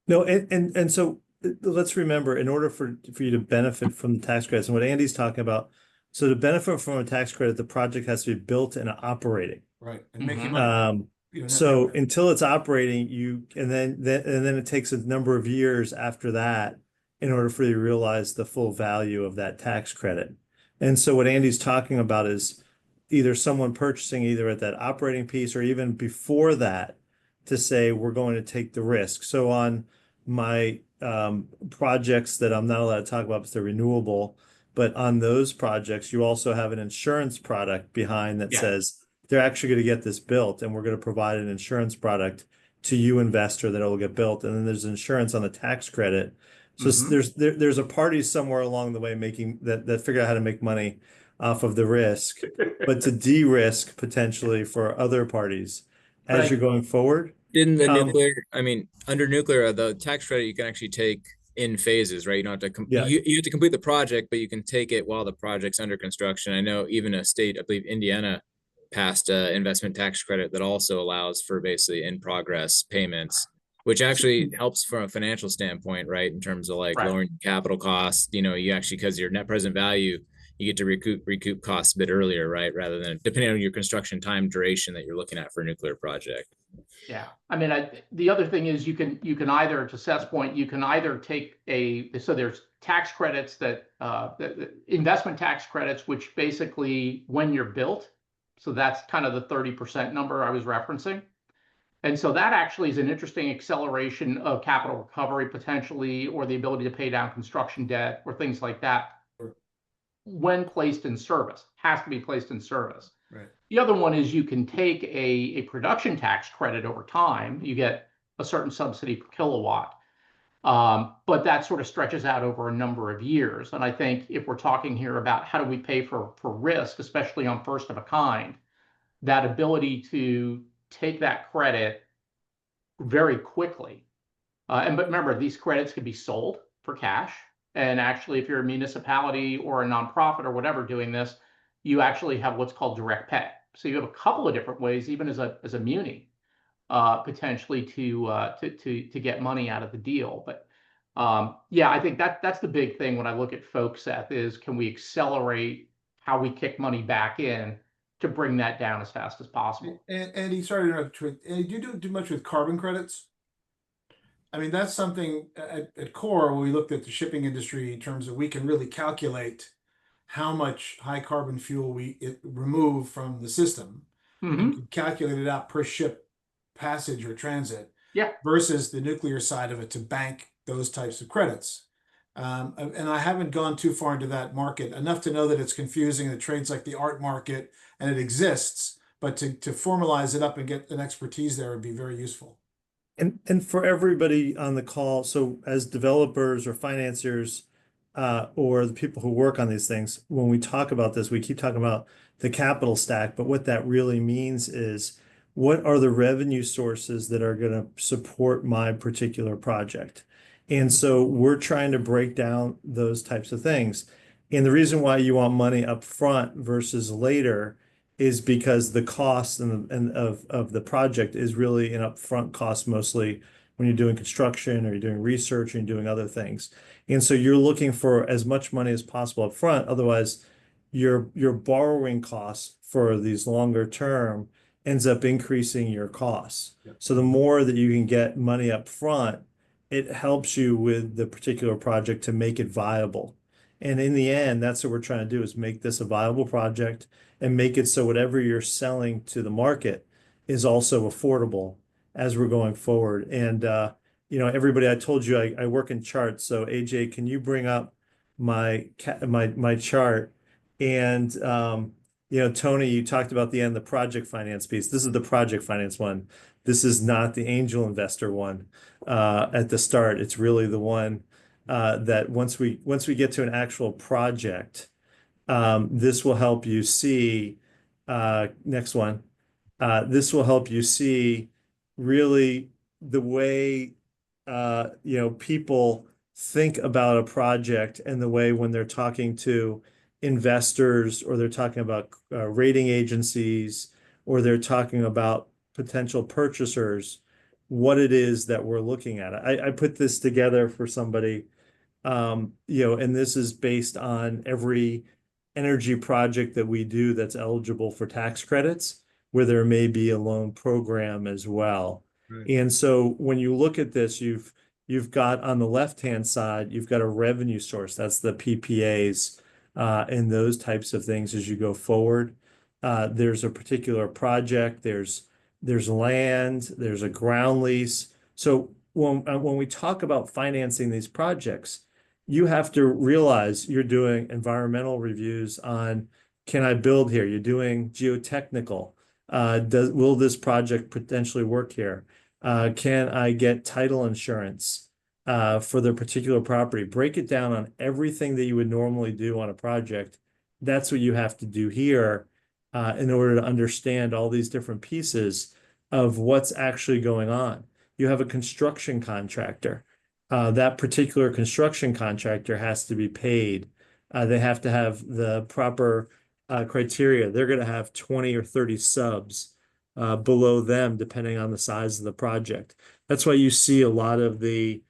No, and so let's remember, in order for you to benefit from the tax credits and what Andy's talking about, so to benefit from a tax credit, the project has to be built and operating. Right. And making Mhm. money. You don't have to So have- until it's operating, and then it takes a number of years after that in order for you to realize the full value of that tax credit. And so what Andy's talking about is either someone purchasing either at that operating piece or even before that to say we're going to take the risk. So on my projects that I'm not allowed to talk about because they're renewable, but on those projects, you also have an insurance product behind that Yeah. says they're actually going to get this built and we're going to provide an insurance product to you investor that it will get built. And then there's insurance on the tax credit. So Mhm. there's a party somewhere along the way making that figure out how to make money off of the risk, but to de-risk potentially for other parties But as you're going forward. Didn't the Um, nuclear, I mean, under nuclear, the tax credit you can actually take in phases, right? You don't have to, Yeah. you have to complete the project, but you can take it while the project's under construction. I know even a state, I believe Indiana passed a investment tax credit that also allows for basically in progress payments, which actually helps from a financial standpoint, right? In terms of like Right. lowering capital costs, you actually, because your net present value, you get to recoup costs a bit earlier, right? Rather than depending on your construction time duration that you're looking at for a nuclear project. Yeah, I mean, the other thing is you can either, to Seth's point, you can either take so there's tax credits the investment tax credits, which basically when you're built, so that's kind of the 30% number I was referencing. And so that actually is an interesting acceleration of capital recovery potentially, or the ability to pay down construction debt or things like that when placed in service, has to be placed in service. Right. The other one is you can take a production tax credit over time. You get a certain subsidy per kilowatt, but that sort of stretches out over a number of years. And I think if we're talking here about how do we pay for risk, especially on first of a kind, that ability to take that credit very quickly. But remember, these credits can be sold for cash. And actually, if you're a municipality or a nonprofit or whatever doing this, you actually have what's called direct pay. So you have a couple of different ways, even as a muni, potentially to get money out of the deal. But yeah, I think that's the big thing when I look at folks, Seth, is can we accelerate how we kick money back in to bring that down as fast as possible? And he started with, do you do much with carbon credits? I mean, that's something at core when we looked at the shipping industry in terms of we can really calculate how much high carbon fuel we remove from the system. Mhm. And can calculate it out per ship passage or transit. Yeah. Versus the nuclear side of it to bank those types of credits. And I haven't gone too far into that market enough to know that it's confusing and it trades like the art market and it exists, but to formalize it up and get an expertise there would be very useful. And for everybody on the call, so as developers or financiers, or the people who work on these things, when we talk about this, we keep talking about the capital stack, but what that really means is what are the revenue sources that are going to support my particular project? And so we're trying to break down those types of things. And the reason why you want money up front versus later is because the cost of the project is really an upfront cost mostly when you're doing construction or you're doing research and you're doing other things. And so you're looking for as much money as possible up front. Otherwise, your borrowing costs for these longer term ends up increasing your costs. Yep. So the more that you can get money up front, it helps you with the particular project to make it viable. And in the end, that's what we're trying to do is make this a viable project and make it so whatever you're selling to the market is also affordable as we're going forward. And everybody, I told you I work in charts. So AJ, can you bring up my chart? And Tony, you talked about the end, the project finance piece. This is the project finance one. This is not the angel investor one at the start. It's really the one that once we get to an actual project, this will help you see, next one. This will help you see really the way people think about a project and the way when they're talking to investors or they're talking about rating agencies or they're talking about potential purchasers, what it is that we're looking at. I put this together for somebody, and this is based on every energy project that we do that's eligible for tax credits, where there may be a loan program as well. Right. And so when you look at this, you've got on the left-hand side, you've got a revenue source. That's the PPAs and those types of things as you go forward. There's a particular project, there's land, there's a ground lease. So when we talk about financing these projects, you have to realize you're doing environmental reviews on, can I build here? You're doing geotechnical. Will this project potentially work here? Can I get title insurance for the particular property? Break it down on everything that you would normally do on a project. That's what you have to do here in order to understand all these different pieces of what's actually going on. You have a construction contractor. That particular construction contractor has to be paid. They have to have the proper criteria. They're going to have 20 or 30 subs below them, depending on the size of the project. That's why you see a lot of the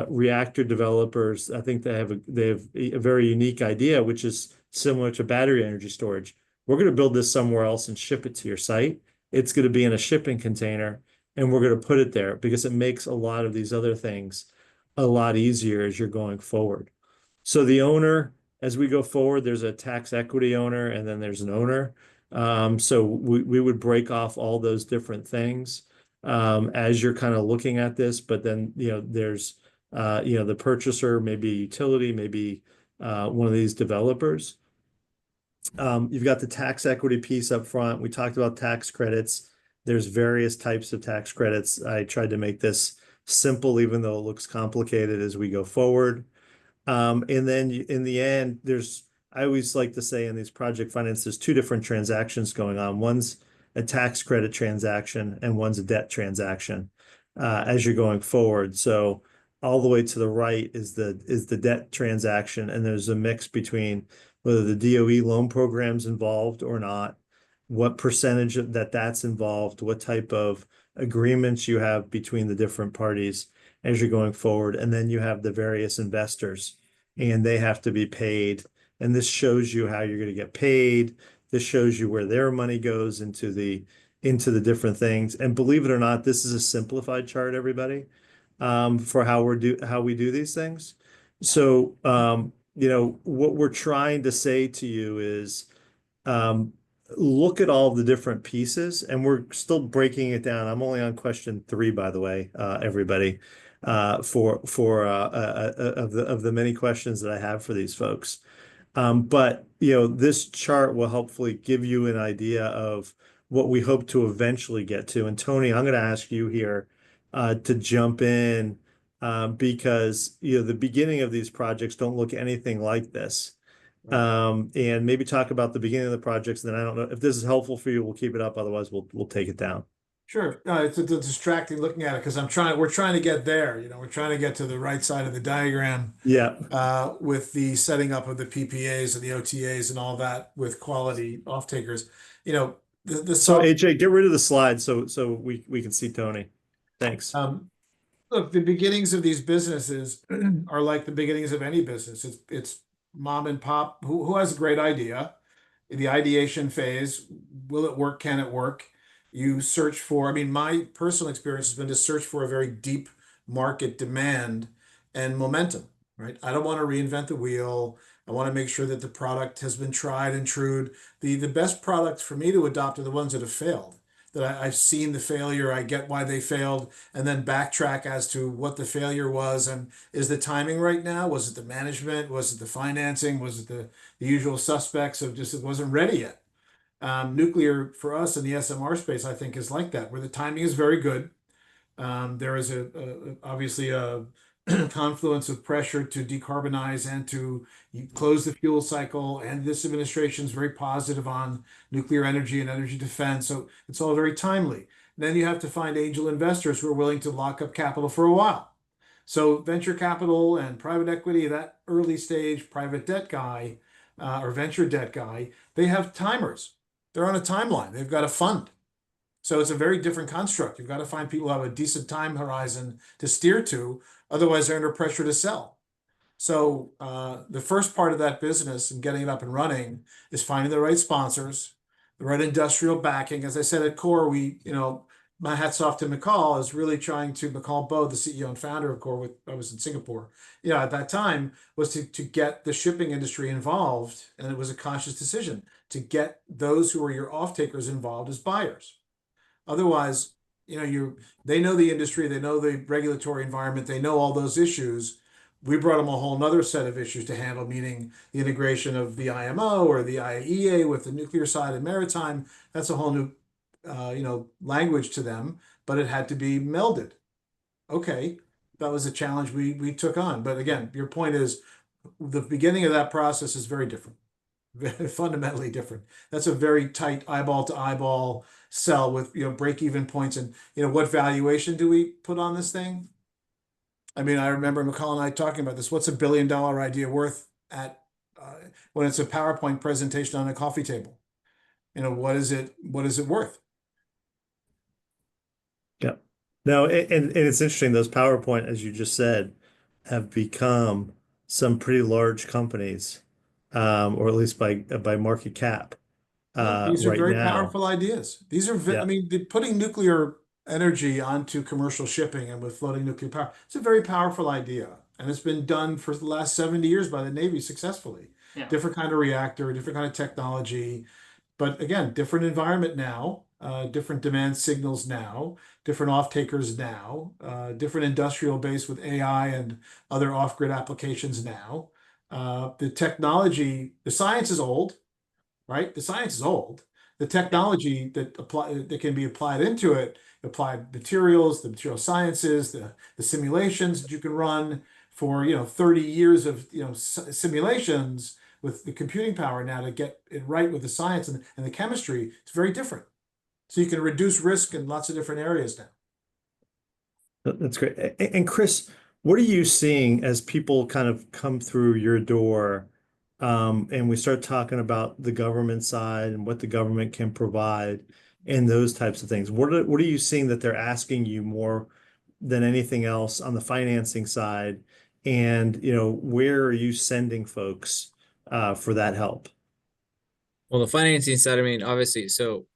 reactor developers. I think they have a very unique idea, which is similar to battery energy storage. We're going to build this somewhere else and ship it to your site. It's going to be in a shipping container, and we're going to put it there because it makes a lot of these other things a lot easier as you're going forward. So the owner, as we go forward, there's a tax equity owner, and then there's an owner. So we would break off all those different things as you're kind of looking at this. But then, there's, the purchaser, maybe a utility, maybe one of these developers. You've got the tax equity piece up front. We talked about tax credits. There's various types of tax credits. I tried to make this simple, even though it looks complicated as we go forward. And then in the end, I always like to say in these project finance, there's two different transactions going on. One's a tax credit transaction and one's a debt transaction as you're going forward. So all the way to the right is the debt transaction, and there's a mix between whether the DOE loan program's involved or not, what percentage that's involved, what type of agreements you have between the different parties as you're going forward. And then you have the various investors, and they have to be paid. And this shows you how you're going to get paid. This shows you where their money goes into the different things. And believe it or not, this is a simplified chart, everybody, for how we do these things. So, what we're trying to say to you is, look at all the different pieces, and we're still breaking it down. I'm only on question 3, by the way, everybody, for of the many questions that I have for these folks. But this chart will hopefully give you an idea of what we hope to eventually get to. And Tony, I'm going to ask you here to jump in because the beginning of these projects don't look anything like this. And maybe talk about the beginning of the projects. And then I don't know if this is helpful for you. We'll keep it up. Otherwise, we'll take it down. Sure. It's distracting looking at it because we're trying to get there. We're trying to get to the right side of the diagram. Yeah. With the setting up of the PPAs and the OTAs and all that with quality off takers. So AJ, get rid of the slide so we can see Tony. Thanks. Look, the beginnings of these businesses are like the beginnings of any business. It's mom and pop who has a great idea. In the ideation phase, will it work? Can it work? You search for, my personal experience has been to search for a very deep market demand and momentum, right? I don't want to reinvent the wheel. I want to make sure that the product has been tried and true. The best products for me to adopt are the ones that have failed, that I've seen the failure, I get why they failed, and then backtrack as to what the failure was. And is the timing right now? Was it the management? Was it the financing? Was it the usual suspects of just it wasn't ready yet? Nuclear for us in the SMR space, I think, is like that, where the timing is very good. There is obviously a confluence of pressure to decarbonize and to close the fuel cycle. And this administration is very positive on nuclear energy and energy defense. So it's all very timely. Then you have to find angel investors who are willing to lock up capital for a while. So venture capital and private equity, that early stage private debt guy or venture debt guy, they have timers. They're on a timeline. They've got a fund. So it's a very different construct. You've got to find people who have a decent time horizon to steer to. Otherwise, they're under pressure to sell. So the first part of that business and getting it up and running is finding the right sponsors, the right industrial backing. As I said at Core, my hats off to McCall is really trying to, McCall Bowe, the CEO and founder of Core, I was in Singapore, at that time, was to get the shipping industry involved. And it was a conscious decision to get those who are your off-takers involved as buyers. Otherwise, they know the industry, they know the regulatory environment, they know all those issues. We brought them a whole nother set of issues to handle, meaning the integration of the IMO or the IAEA with the nuclear side and maritime. That's a whole new, language to them, but it had to be melded. Okay, that was a challenge we took on. But again, your point is the beginning of that process is very different. Fundamentally different. That's a very tight eyeball to eyeball sell with break even points. And what valuation do we put on this thing? I mean, I remember McCall and I talking about this. What's $1 billion idea worth at when it's a PowerPoint presentation on a coffee table? What is it worth? Yeah. No, and it's interesting, those PowerPoint, as you just said, have become some pretty large companies, or at least by market cap, These are right very now. powerful ideas. These are, Yeah. I mean, putting nuclear energy onto commercial shipping and with floating nuclear power, it's a very powerful idea. And it's been done for the last 70 years by the Navy successfully. Yeah. Different kind of reactor, different kind of technology. But again, different environment now, different demand signals now, different off-takers now, different industrial base with AI and other off-grid applications now. The technology, the science is old, right? The science is old. The technology that can be applied into it, applied materials, the material sciences, the simulations that you can run for 30 years of simulations with the computing power now to get it right with the science and the chemistry, it's very different. So you can reduce risk in lots of different areas now. That's great. And Chris, what are you seeing as people kind of come through your door, and we start talking about the government side and what the government can provide and those types of things? What are you seeing that they're asking you more than anything else on the financing side? And where are you sending folks for that help? Well, the financing side, I mean, obviously, so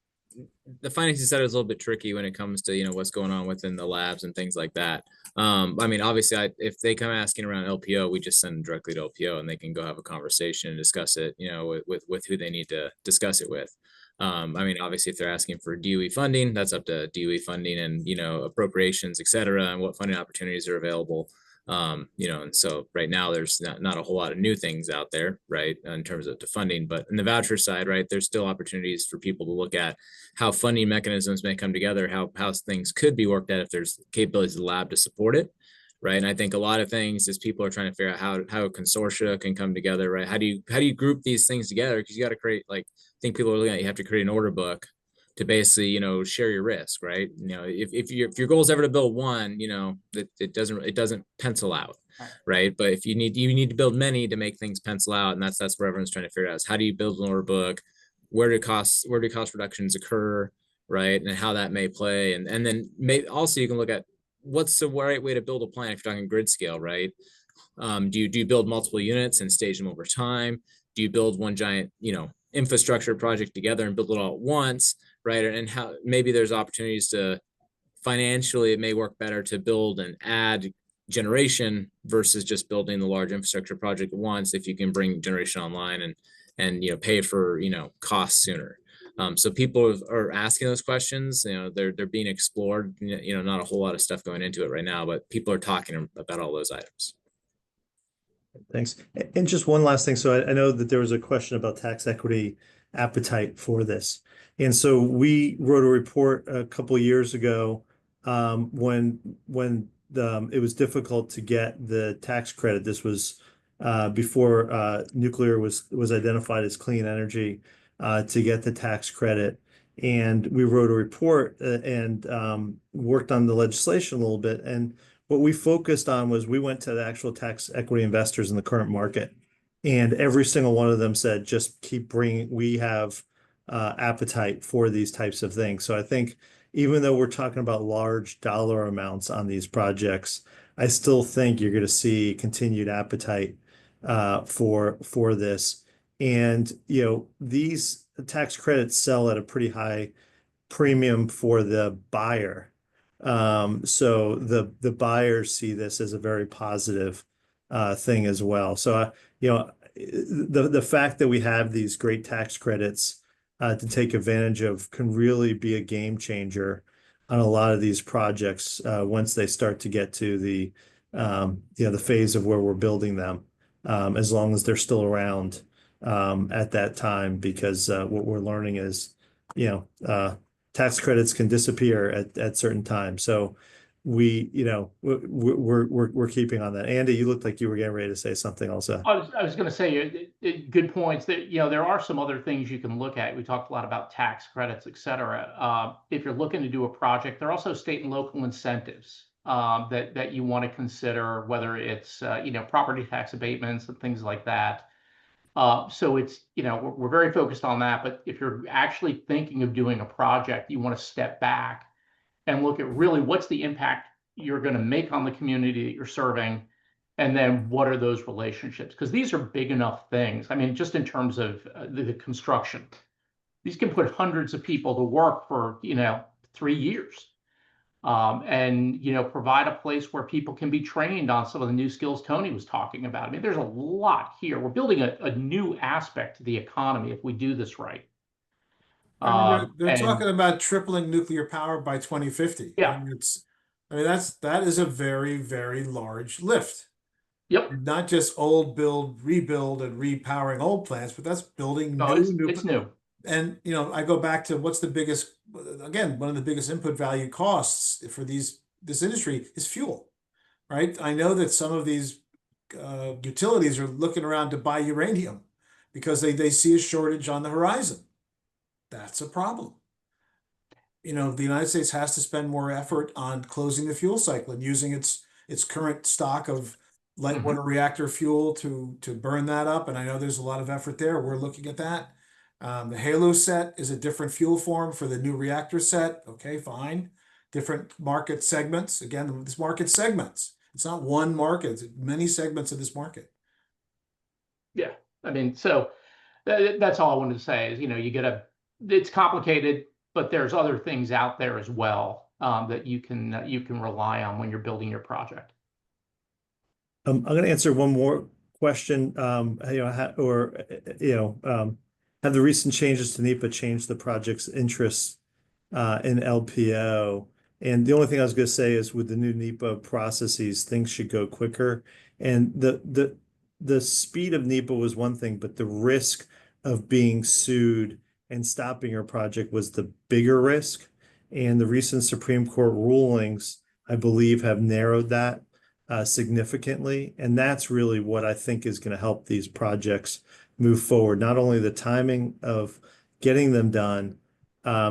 the financing side is a little bit tricky when it comes to, what's going on within the labs and things like that. I mean, obviously, if they come asking around LPO, we just send them directly to LPO and they can go have a conversation and discuss it, with who they need to discuss it with. I mean, obviously, if they're asking for DOE funding, that's up to DOE funding and, appropriations, et cetera, and what funding opportunities are available. And so right now there's not a whole lot of new things out there, right, in terms of the funding, but in the voucher side, right, there's still opportunities for people to look at how funding mechanisms may come together, how things could be worked at if there's capabilities of the lab to support it, right? And I think a lot of things is people are trying to figure out how a consortia can come together, right? How do you group these things together? Because you got to create, like, I think people are looking at, you have to create an order book to basically, share your risk, right? If your goal is ever to build one, it doesn't pencil out, right? But if you need to build many to make things pencil out, and that's where everyone's trying to figure out is how do you build an order book, where do cost reductions occur, right? And how that may play, and then also you can look at what's the right way to build a plan if you're talking grid scale, right? Do you build multiple units and stage them over time? Do you build one giant, infrastructure project together and build it all at once, right? And how maybe there's opportunities to financially it may work better to build and add generation versus just building the large infrastructure project once if you can bring generation online and pay for costs sooner. So people are asking those questions. They're being explored. Not a whole lot of stuff going into it right now, but people are talking about all those items. Thanks. And just one last thing. So I know that there was a question about tax equity appetite for this. And so we wrote a report a couple of years ago when it was difficult to get the tax credit. This was before nuclear was identified as clean energy to get the tax credit. And we wrote a report and worked on the legislation a little bit. And what we focused on was we went to the actual tax equity investors in the current market, and every single one of them said, just keep bringing, we have appetite for these types of things. So I think even though we're talking about large dollar amounts on these projects, I still think you're going to see continued appetite for this. And, these tax credits sell at a pretty high premium for the buyer. So the buyers see this as a very positive thing as well. So the fact that we have these great tax credits to take advantage of can really be a game changer on a lot of these projects once they start to get to the phase of where we're building them, as long as they're still around at that time, because what we're learning is tax credits can disappear at certain times. So we're keeping on that. Andy, you looked like you were getting ready to say something also. I was going to say good points. That there are some other things you can look at. We talked a lot about tax credits, et cetera. If you're looking to do a project, there are also state and local incentives that you want to consider, whether it's property tax abatements and things like that. So it's, we're very focused on that, but if you're actually thinking of doing a project, you want to step back and look at really what's the impact you're going to make on the community that you're serving, and then what are those relationships? Because these are big enough things. I mean, just in terms of the construction, these can put hundreds of people to work for, 3 years. And provide a place where people can be trained on some of the new skills Tony was talking about. I mean, there's a lot here. We're building a new aspect to the economy if we do this right. I mean, they're talking about tripling nuclear power by 2050. Yeah. That is a very, very large lift. Yep. Not just old build, rebuild, and repowering old plants, but that's building new. It's new. And I go back to what's the biggest, again, one of the biggest input value costs for this industry is fuel, right? I know that some of these utilities are looking around to buy uranium because they see a shortage on the horizon. That's a problem. The United States has to spend more effort on closing the fuel cycle and using its current stock of light water reactor fuel to burn that up. And I know there's a lot of effort there. We're looking at that. The Halo set is a different fuel form for the new reactor set. Okay, fine. Different market segments. Again, this market segments. It's not one market. It's many segments of this market. Yeah. I mean, so that's all I wanted to say is, it's complicated, but there's other things out there as well that you can rely on when you're building your project. I'm going to answer one more question. Have the recent changes to NEPA changed the project's interest in LPO? And the only thing I was going to say is with the new NEPA processes, things should go quicker. And the speed of NEPA was one thing, but the risk of being sued and stopping your project was the bigger risk. And the recent Supreme Court rulings, I believe, have narrowed that significantly. And that's really what I think is going to help these projects move forward. Not only the timing of getting them done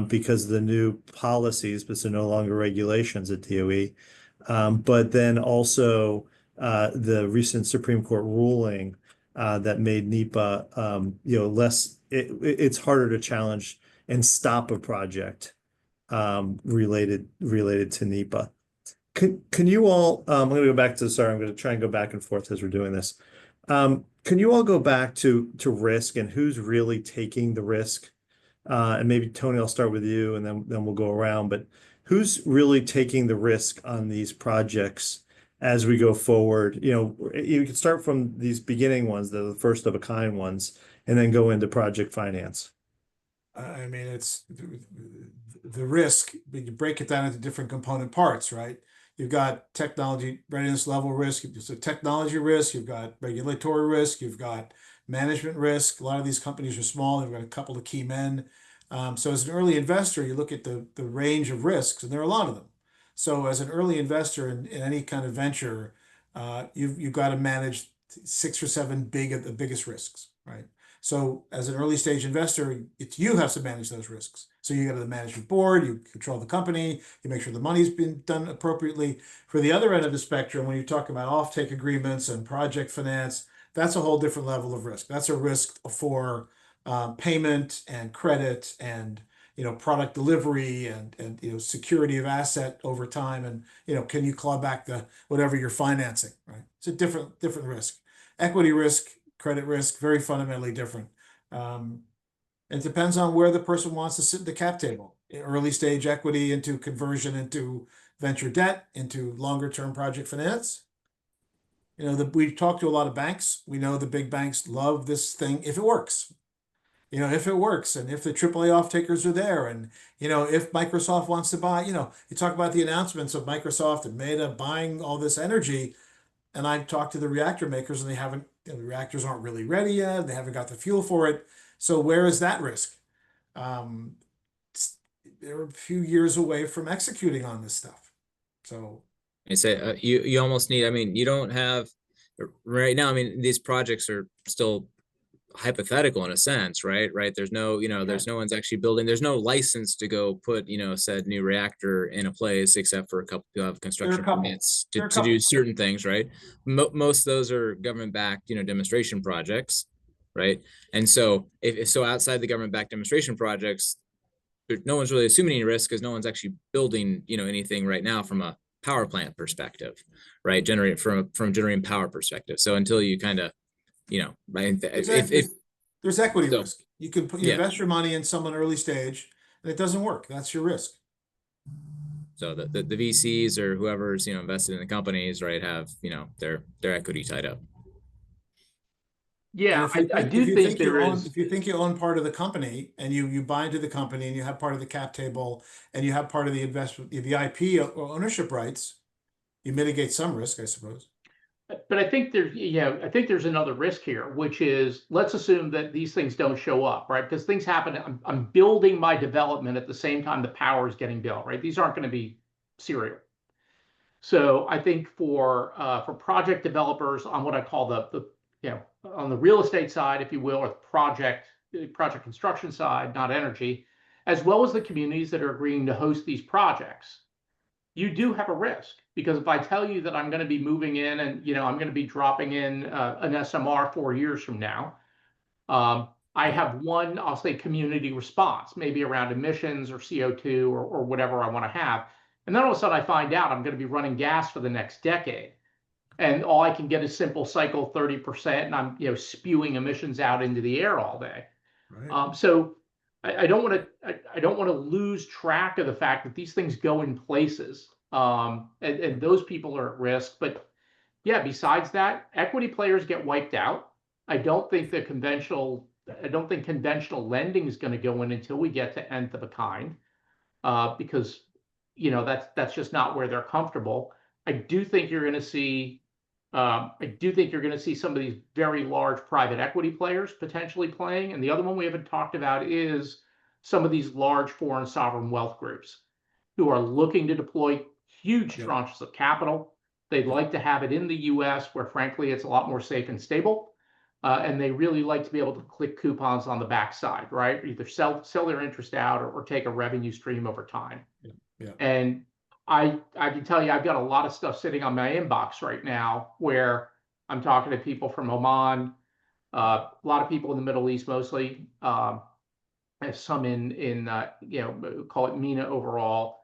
because of the new policies, but they're no longer regulations at DOE, but then also the recent Supreme Court ruling that made NEPA, less. It's harder to challenge and stop a project related to NEPA. Can you all? I'm going to go back to. Sorry, I'm going to try and go back and forth as we're doing this. Can you all go back to risk and who's really taking the risk? And maybe Tony, I'll start with you, and then we'll go around. But who's really taking the risk on these projects as we go forward? You know, you can start from these beginning ones, the first of a kind ones, and then go into project finance. I mean, it's the risk, but you break it down into different component parts, right? You've got technology readiness level risk, so technology risk, you've got regulatory risk, you've got management risk. A lot of these companies are small, they've got a couple of key men. So as an early investor, you look at the range of risks, and there are a lot of them. So as an early investor in any kind of venture, you've got to manage 6 or 7 the biggest risks, right? So as an early stage investor, you have to manage those risks. So you go to the management board, you control the company, you make sure the money's been done appropriately. For the other end of the spectrum, when you talk about offtake agreements and project finance, that's a whole different level of risk. That's a risk for payment and credit and product delivery and security of asset over time, and can you claw back the whatever you're financing, right? It's a different risk. Equity risk, credit risk, very fundamentally different. It depends on where the person wants to sit at the cap table. Early stage equity into conversion into venture debt, into longer term project finance. We talk to a lot of banks. We know the big banks love this thing if it works. If it works, and if the AAA off-takers are there, and if Microsoft wants to buy, you talk about the announcements of Microsoft and Meta buying all this energy. And I've talked to the reactor makers, and they haven't, the reactors aren't really ready yet. They haven't got the fuel for it. So where is that risk? They're a few years away from executing on this stuff. So I say you almost need, I mean, you don't have right now, I mean, these projects are still hypothetical in a sense, right? There's no, there's no one's actually building, there's no license to go put, said new reactor in a place, except for a couple of construction permits to do certain things, right? Most of those are government-backed, demonstration projects, right? And so if so outside the government-backed demonstration projects, no one's really assuming any risk because no one's actually building, anything right now from a power plant perspective, right? Generate from generating power perspective. So until you kind of, right? Exactly. There's equity risk. You can invest your money in someone early stage, and it doesn't work. That's your risk. So the VCs or whoever's invested in the companies, right, have their equity tied up. Yeah, I do think there is. If you think you own part of the company and you buy into the company and you have part of the cap table and you have part of the investment, the IP or ownership rights, you mitigate some risk, I suppose. But I think there's another risk here, which is, let's assume that these things don't show up, right? Because things happen. I'm building my development at the same time the power is getting built, right? These aren't going to be serial. So I think for project developers on what I call on the real estate side, if you will, or project construction side, not energy, as well as the communities that are agreeing to host these projects, you do have a risk. Because if I tell you that I'm going to be moving in and I'm going to be dropping in an SMR 4 years from now, I have one, I'll say, community response, maybe around emissions or CO2 or whatever I want to have. And then all of a sudden I find out I'm going to be running gas for the next decade. And all I can get is simple cycle 30%, and I'm spewing emissions out into the air all day. Right. So I don't want to lose track of the fact that these things go in places. And those people are at risk. But yeah, besides that, equity players get wiped out. I don't think conventional lending is going to go in until we get to nth of a kind, because that's just not where they're comfortable. I do think you're going to see some of these very large private equity players potentially playing. And the other one we haven't talked about is some of these large foreign sovereign wealth groups who are looking to deploy huge tranches of capital. They'd like to have it in the US, where frankly it's a lot more safe and stable. And they really like to be able to click coupons on the backside, right? Either sell their interest out or take a revenue stream over time. Yeah. And I can tell you, I've got a lot of stuff sitting on my inbox right now where I'm talking to people from Oman, a lot of people in the Middle East, mostly, some in call it MENA overall,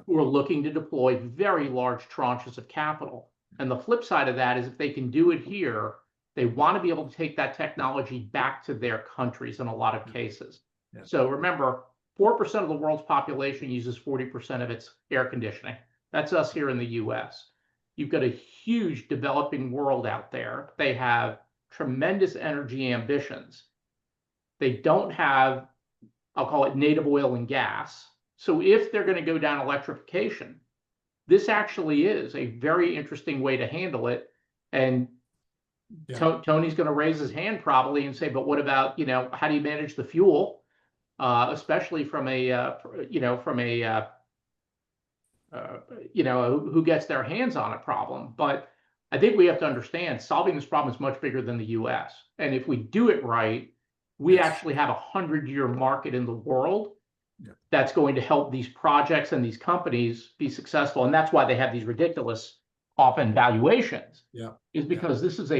who are looking to deploy very large tranches of capital. And the flip side of that is, if they can do it here, they want to be able to take that technology back to their countries in a lot of cases. So remember, 4% of the world's population uses 40% of its air conditioning. That's us here in the US. You've got a huge developing world out there. They have tremendous energy ambitions. They don't have, I'll call it native oil and gas. So if they're going to go down electrification, this actually is a very interesting way to handle it. And Tony's going to raise his hand probably and say, but what about, how do you manage the fuel? Especially from who gets their hands on a problem. But I think we have to understand solving this problem is much bigger than the US. And if we do it right, we actually have 100-year market in the world that's going to help these projects and these companies be successful. And that's why they have these ridiculous often valuations. Is because this is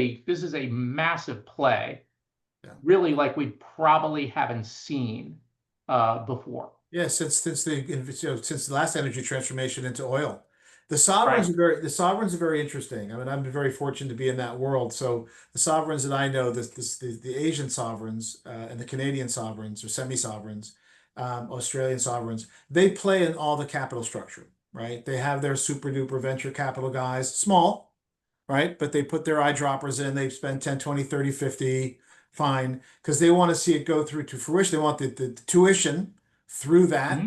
a massive play, really like we probably haven't seen before. Yeah, since the last energy transformation into oil, the sovereigns are very interesting. I mean, I've been very fortunate to be in that world. So the sovereigns that I know, the Asian sovereigns and the Canadian sovereigns or semi-sovereigns, Australian sovereigns, they play in all the capital structure, right? They have their super duper venture capital guys, small, right? But they put their eyedroppers in, they spend 10, 20, 30, 50, fine, because they want to see it go through to fruition. They want the tuition through that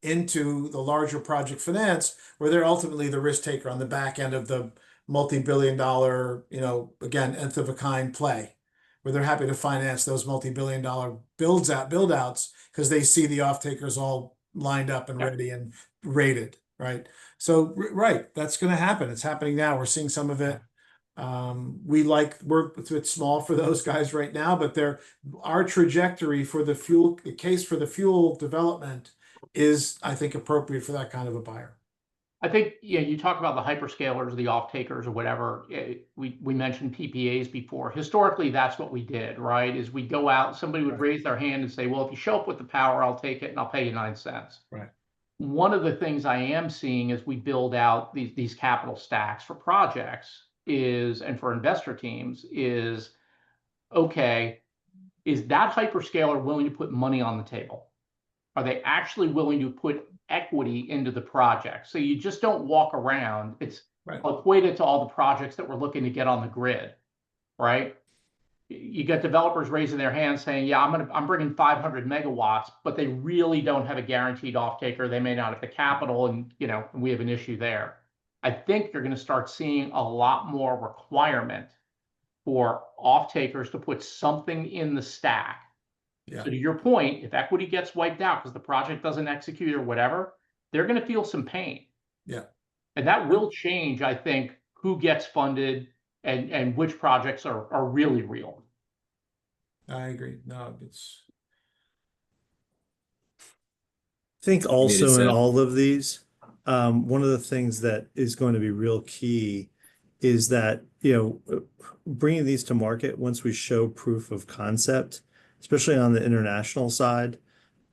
into the larger project finance, where they're ultimately the risk taker on the back end of the multi-billion-dollar, again, nth of a kind play, where they're happy to finance those multi-billion-dollar build outs because they see the off takers all lined up and ready and rated, right? So that's going to happen. It's happening now. We're seeing some of it. It's small for those guys right now, but our trajectory for the case for the fuel development is, I think, appropriate for that kind of a buyer. I think, you talk about the hyperscalers, the off takers or whatever. We mentioned PPAs before. Historically, that's what we did, right? Is we go out, somebody would raise their hand and say, well, if you show up with the power, I'll take it and I'll pay you 9 cents. Right. One of the things I am seeing as we build out these capital stacks for projects and for investor teams is, okay, is that hyperscaler willing to put money on the table? Are they actually willing to put equity into the project? So you just don't walk around. It's equated to all the projects that we're looking to get on the grid, right? You get developers raising their hands saying, yeah, I'm bringing 500 megawatts, but they really don't have a guaranteed off taker. They may not have the capital, and we have an issue there. I think you're going to start seeing a lot more requirement for off takers to put something in the stack. So to your point, if equity gets wiped out because the project doesn't execute or whatever, they're going to feel some pain. And that will change, I think, who gets funded and which projects are really real. I agree. I think also in all of these, one of the things that is going to be real key is that, bringing these to market, once we show proof of concept, especially on the international side,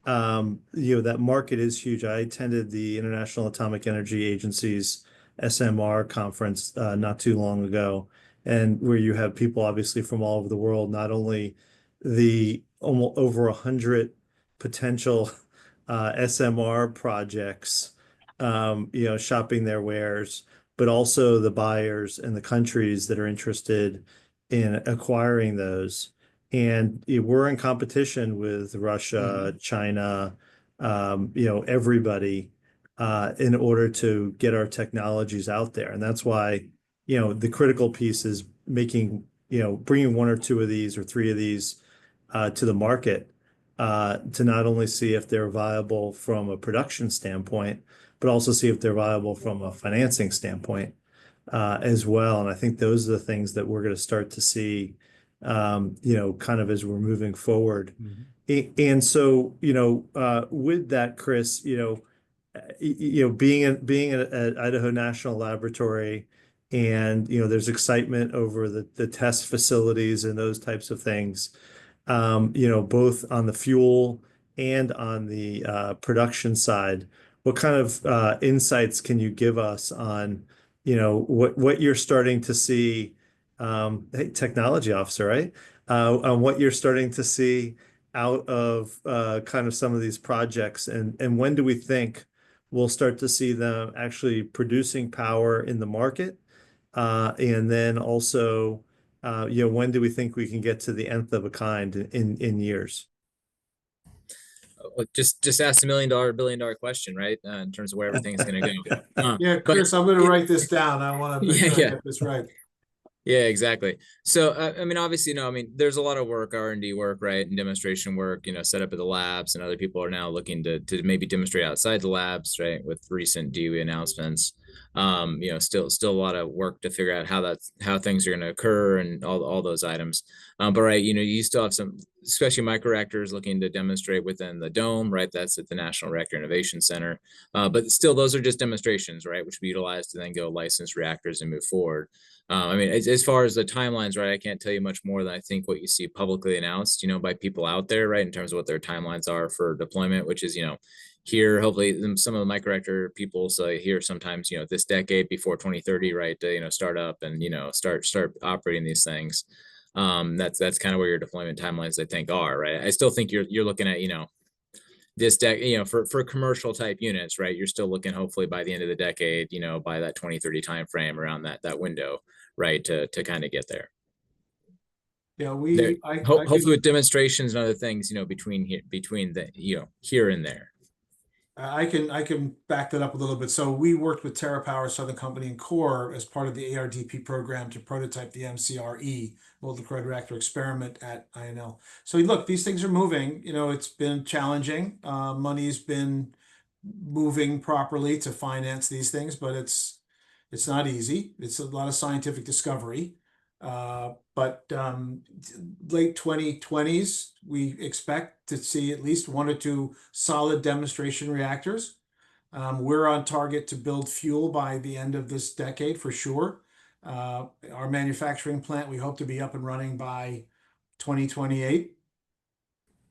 that market is huge. I attended the International Atomic Energy Agency's SMR conference not too long ago, and where you have people obviously from all over the world, not only the almost over 100 potential SMR projects, shopping their wares, but also the buyers and the countries that are interested in acquiring those. And we're in competition with Russia, China, everybody in order to get our technologies out there. And that's why, the critical piece is bringing 1 or 2 of these or 3 of these to the market to not only see if they're viable from a production standpoint, but also see if they're viable from a financing standpoint as well. And I think those are the things that we're going to start to see, kind of as we're moving forward. And so, with that, Chris, being at Idaho National Laboratory, and there's excitement over the test facilities and those types of things, both on the fuel and on the production side. What kind of insights can you give us on, what you're starting to see? Hey, technology officer, right? On what you're starting to see out of kind of some of these projects, and when do we think we'll start to see them actually producing power in the market? And then also, when do we think we can get to the nth of a kind in years? Just ask the $1 million, $1 billion question, right? In terms of where everything's going to go. Yeah, But Chris, I'm going to write this down. I want to make Yeah, sure I yeah. get this right. Yeah, exactly. So, I mean, obviously, there's a lot of work, R&D work, right, and demonstration work, set up at the labs, and other people are now looking to maybe demonstrate outside the labs, right, with recent DOE announcements. Still a lot of work to figure out how things are going to occur and all those items. But right, you still have some, especially microreactors, looking to demonstrate within the dome, right? That's at the National Reactor Innovation Center. But still, those are just demonstrations, right, which we utilize to then go license reactors and move forward. As far as the timelines, right, I can't tell you much more than I think what you see publicly announced, by people out there, right, in terms of what their timelines are for deployment, which is, here, hopefully some of the microreactor people say here sometimes, this decade before 2030, right, to, start up and, start operating these things. That's kind of where your deployment timelines, I think, are, right. I still think you're looking at, this for commercial type units, right, you're still looking hopefully by the end of the decade, by that 2030 timeframe, around that window, right, to kind of get there. Yeah, hopefully with demonstrations and other things, between here and there. I can back that up a little bit. So we worked with TerraPower, Southern Company, and Core as part of the ARDP program to prototype the MCRE, multi-cryo reactor experiment at INL. So look, these things are moving. It's been challenging. Money's been moving properly to finance these things, but it's not easy. It's a lot of scientific discovery. But late 2020s, we expect to see at least 1 or 2 solid demonstration reactors. We're on target to build fuel by the end of this decade for sure. Our manufacturing plant, we hope to be up and running by 2028,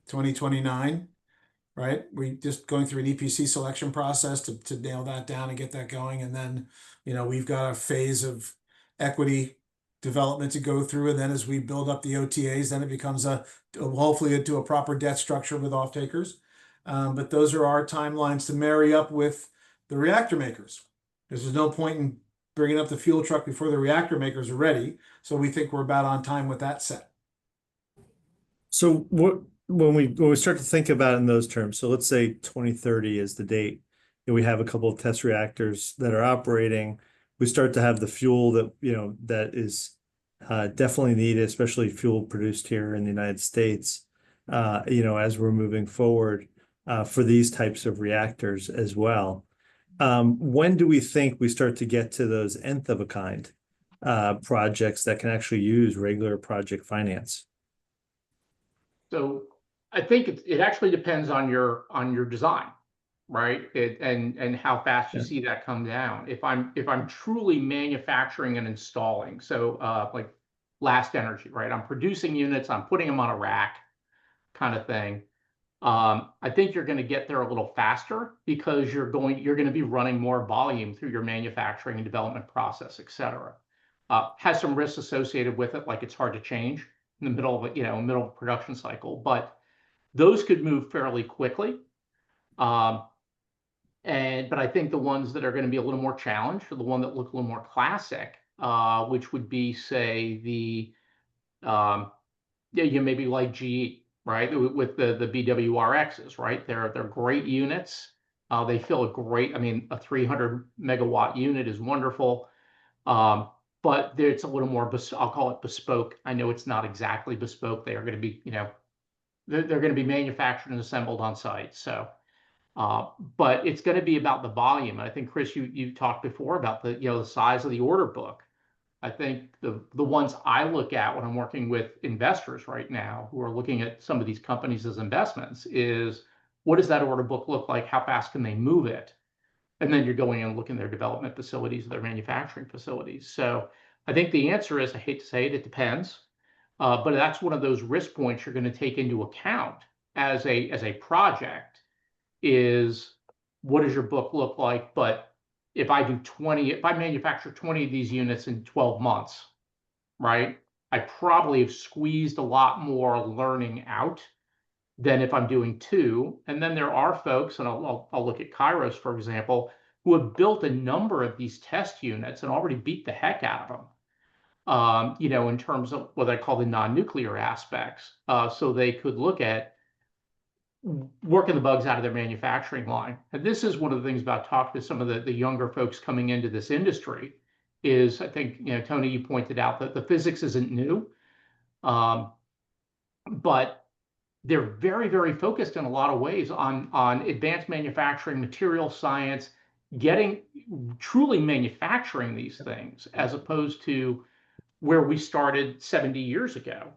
2029. Right, we just going through an EPC selection process to nail that down and get that going, and then we've got a phase of equity development to go through, and then as we build up the OTAs, then it becomes hopefully into a proper debt structure with off takers. But those are our timelines to marry up with the reactor makers, because there's no point in bringing up the fuel truck before the reactor makers are ready. So we think we're about on time with that set. So when we start to think about it in those terms, so let's say 2030 is the date, and we have a couple of test reactors that are operating. We start to have the fuel that that is definitely needed, especially fuel produced here in the United States. As we're moving forward for these types of reactors as well. When do we think we start to get to those nth of a kind projects that can actually use regular project finance? So I think it actually depends on your design, right? And how fast you see that come down. If I'm truly manufacturing and installing, so like last energy, right? I'm producing units, I'm putting them on a rack, kind of thing. I think you're going to get there a little faster because you're going to be running more volume through your manufacturing and development process, et cetera. Has some risks associated with it, like it's hard to change in the middle of middle of a production cycle, but those could move fairly quickly. But I think the ones that are going to be a little more challenged are the one that look a little more classic, which would be, say, maybe like GE, right? With the BWRXs, right? They're great units. They fill a 300 megawatt unit is wonderful. But it's a little more, I'll call it bespoke. I know it's not exactly bespoke. They are going to be, they're going to be manufactured and assembled on site. So, but it's going to be about the volume. And I think, Chris, you talked before about the size of the order book. I think the ones I look at when I'm working with investors right now who are looking at some of these companies as investments is, what does that order book look like? How fast can they move it? And then you're going and looking at their development facilities, their manufacturing facilities. So I think the answer is, I hate to say it, it depends. But that's one of those risk points you're going to take into account as a project is, what does your book look like? But if I manufacture 20 of these units in 12 months, right, I probably have squeezed a lot more learning out than if I'm doing two. And then there are folks, and I'll look at Kairos, for example, who have built a number of these test units and already beat the heck out of them, in terms of what I call the non-nuclear aspects. So they could look at working the bugs out of their manufacturing line. And this is one of the things about talking to some of the younger folks coming into this industry is, I think, Tony, you pointed out that the physics isn't new, but they're very, very focused in a lot of ways on advanced manufacturing, material science, truly manufacturing these things, as opposed to where we started 70 years ago,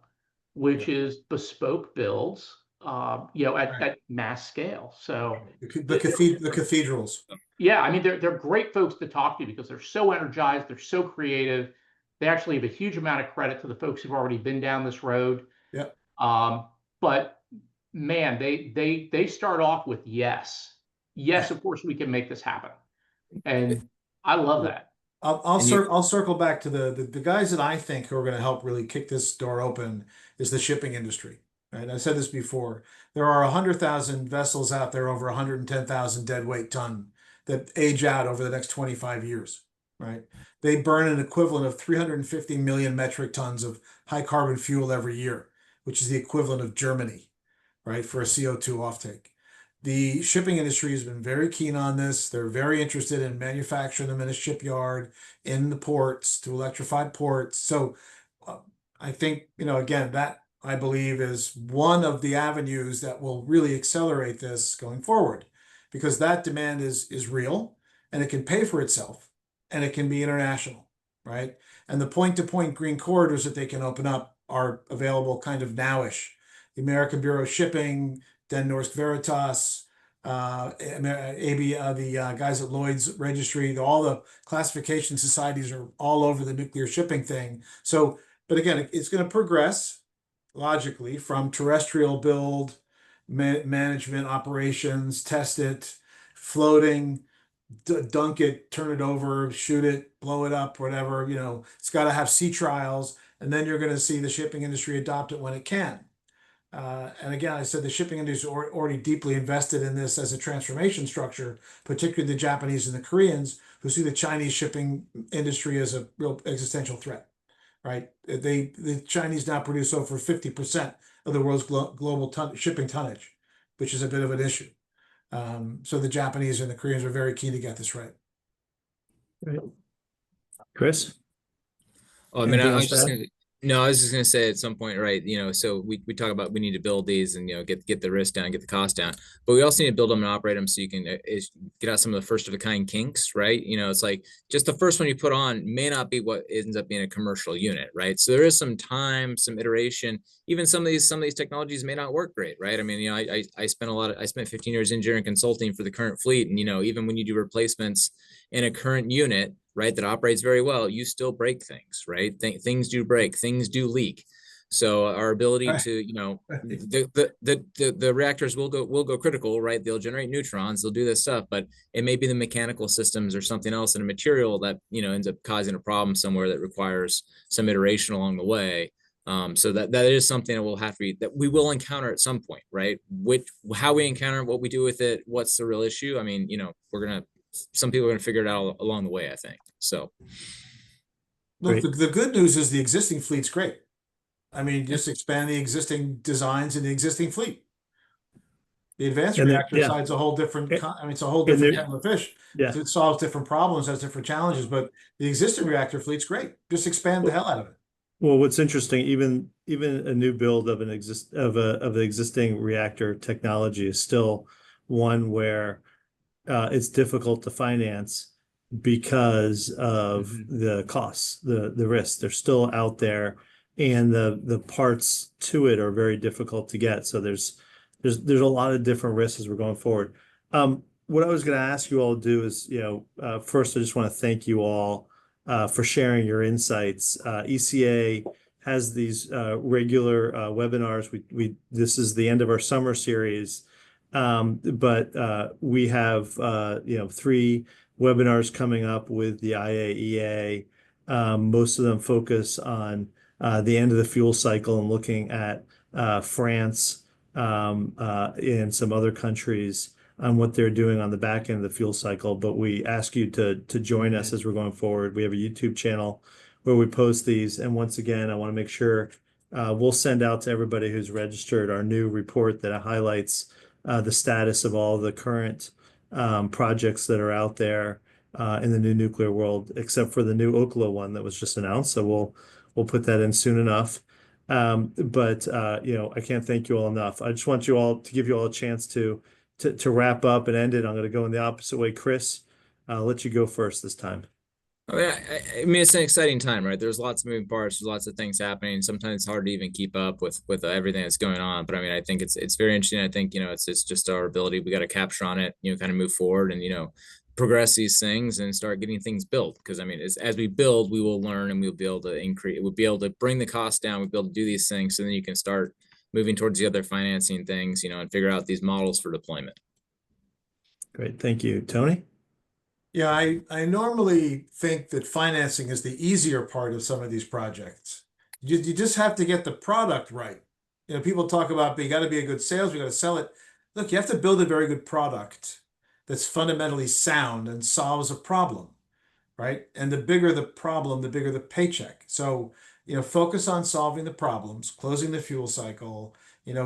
which is bespoke builds, at mass scale. So the cathedrals. yeah, I mean, they're great folks to talk to because they're so energized, they're so creative. They actually have a huge amount of credit to the folks who've already been down this road. Yep. But man, they start off with yes, of course we can make this happen, and I love that. I'll circle back to the guys that I think who are going to help really kick this door open is the shipping industry. Right? I said this before. There are 100,000 vessels out there over 110,000 deadweight ton that age out over the next 25 years. Right? They burn an equivalent of 350 million metric tons of high carbon fuel every year, which is the equivalent of Germany, right, for a CO2 offtake. The shipping industry has been very keen on this. They're very interested in manufacturing them in a shipyard, in the ports, to electrified ports. So I think, again, that I believe is one of the avenues that will really accelerate this going forward, because that demand is real and it can pay for itself and it can be international, right? And the point-to-point green corridors that they can open up are available kind of nowish. The American Bureau of Shipping, Den Norsk Veritas, the guys at Lloyd's Registry, all the classification societies are all over the nuclear shipping thing. So, but again, it's going to progress logically from terrestrial build, management operations, test it, floating, dunk it, turn it over, shoot it, blow it up, whatever. It's got to have sea trials, and then you're going to see the shipping industry adopt it when it can. And again, I said the shipping industry is already deeply invested in this as a transformation structure, particularly the Japanese and the Koreans, who see the Chinese shipping industry as a real existential threat, right? The Chinese now produce over 50% of the world's global shipping tonnage, which is a bit of an issue. So the Japanese and the Koreans are very keen to get this right. Right. Chris? Oh, I mean, Anything I was else to just add? gonna, no, I was just gonna say at some point, right? So we talk about we need to build these and get the risk down, get the cost down, but we also need to build them and operate them so you can get out some of the first of a kind kinks, right? It's like just the first one you put on may not be what ends up being a commercial unit, right? So there is some time, some iteration. Even some of these technologies may not work great, right? I mean, I spent 15 years engineering consulting for the current fleet, and even when you do replacements in a current unit, right, that operates very well, you still break things, right? Things do break, things do leak. So our ability to, the reactors will go critical, right? They'll generate neutrons, they'll do this stuff, but it may be the mechanical systems or something else in a material that ends up causing a problem somewhere that requires some iteration along the way. So that is something that we will encounter at some point, right? How we encounter it, what we do with it, what's the real issue? I mean, some people are going to figure it out along the way, I think. So, look, the good news is the existing fleet's great. I mean, just expand the existing designs in the existing fleet. The advanced reactor side's a whole different. It's a whole different kettle of fish. Yeah, it solves different problems, has different challenges. But the existing reactor fleet's great. Just expand the hell out of it. Well, what's interesting, even a new build of the existing reactor technology is still one where it's difficult to finance because of the costs, the risks. They're still out there, and the parts to it are very difficult to get. So there's a lot of different risks as we're going forward. What I was going to ask you all to do is, first, I just want to thank you all for sharing your insights. ECA has these regular webinars. This is the end of our summer series. But we have 3 webinars coming up with the IAEA. Most of them focus on the end of the fuel cycle and looking at France, in some other countries on what they're doing on the back end of the fuel cycle. But we ask you to join us as we're going forward. We have a YouTube channel where we post these. And once again, I want to make sure we'll send out to everybody who's registered our new report that highlights the status of all the current projects that are out there in the new nuclear world, except for the new Oklo one that was just announced. So we'll put that in soon enough. But I can't thank you all enough. I just want you all to give you all a chance to wrap up and end it. I'm going to go in the opposite way. Chris, I'll let you go first this time. Oh, yeah, I mean, it's an exciting time, right? There's lots of moving parts, there's lots of things happening. Sometimes it's hard to even keep up with everything that's going on. But I mean, I think it's very interesting. I think, it's just our ability. We got to capture on it, kind of move forward and, progress these things and start getting things built. Because I mean, as we build, we will learn and we'll be able to increase, we'll be able to bring the cost down, we'll be able to do these things. So then you can start moving towards the other financing things, and figure out these models for deployment. Great. Thank you. Tony? Yeah, I normally think that financing is the easier part of some of these projects. You just have to get the product right. People talk about you got to be a good sales, we got to sell it. Look, you have to build a very good product that's fundamentally sound and solves a problem, right? And the bigger the problem, the bigger the paycheck. So, focus on solving the problems, closing the fuel cycle,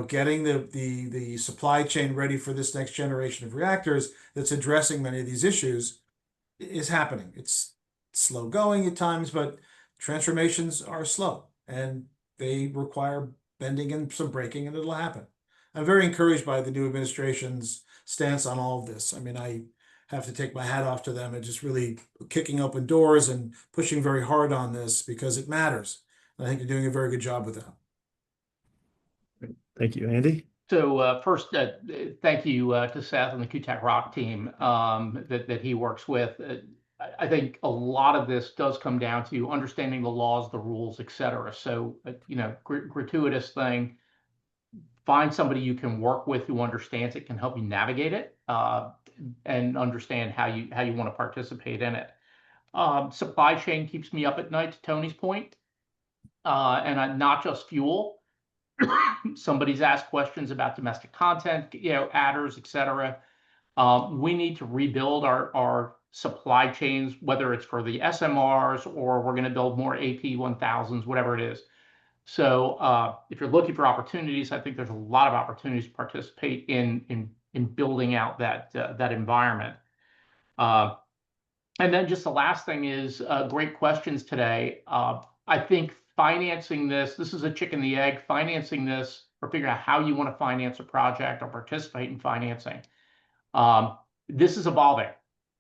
getting the supply chain ready for this next generation of reactors that's addressing many of these issues is happening. It's slow going at times, but transformations are slow and they require bending and some breaking, and it'll happen. I'm very encouraged by the new administration's stance on all of this. I mean, I have to take my hat off to them and just really kicking open doors and pushing very hard on this because it matters. And I think you're doing a very good job with that. Thank you. Andy? So first, thank you to Seth and the Kutak Rock team that he works with. I think a lot of this does come down to understanding the laws, the rules, et cetera. So, gratuitous thing, find somebody you can work with who understands it, can help you navigate it, and understand how you want to participate in it. Supply chain keeps me up at night, to Tony's point, and not just fuel. Somebody's asked questions about domestic content, adders, et cetera. We need to rebuild our supply chains, whether it's for the SMRs or we're going to build more AP1000s, whatever it is. So if you're looking for opportunities, I think there's a lot of opportunities to participate in building out that environment. And then just the last thing is great questions today. I think financing this is a chicken and the egg, financing this or figuring out how you want to finance a project or participate in financing. This is evolving,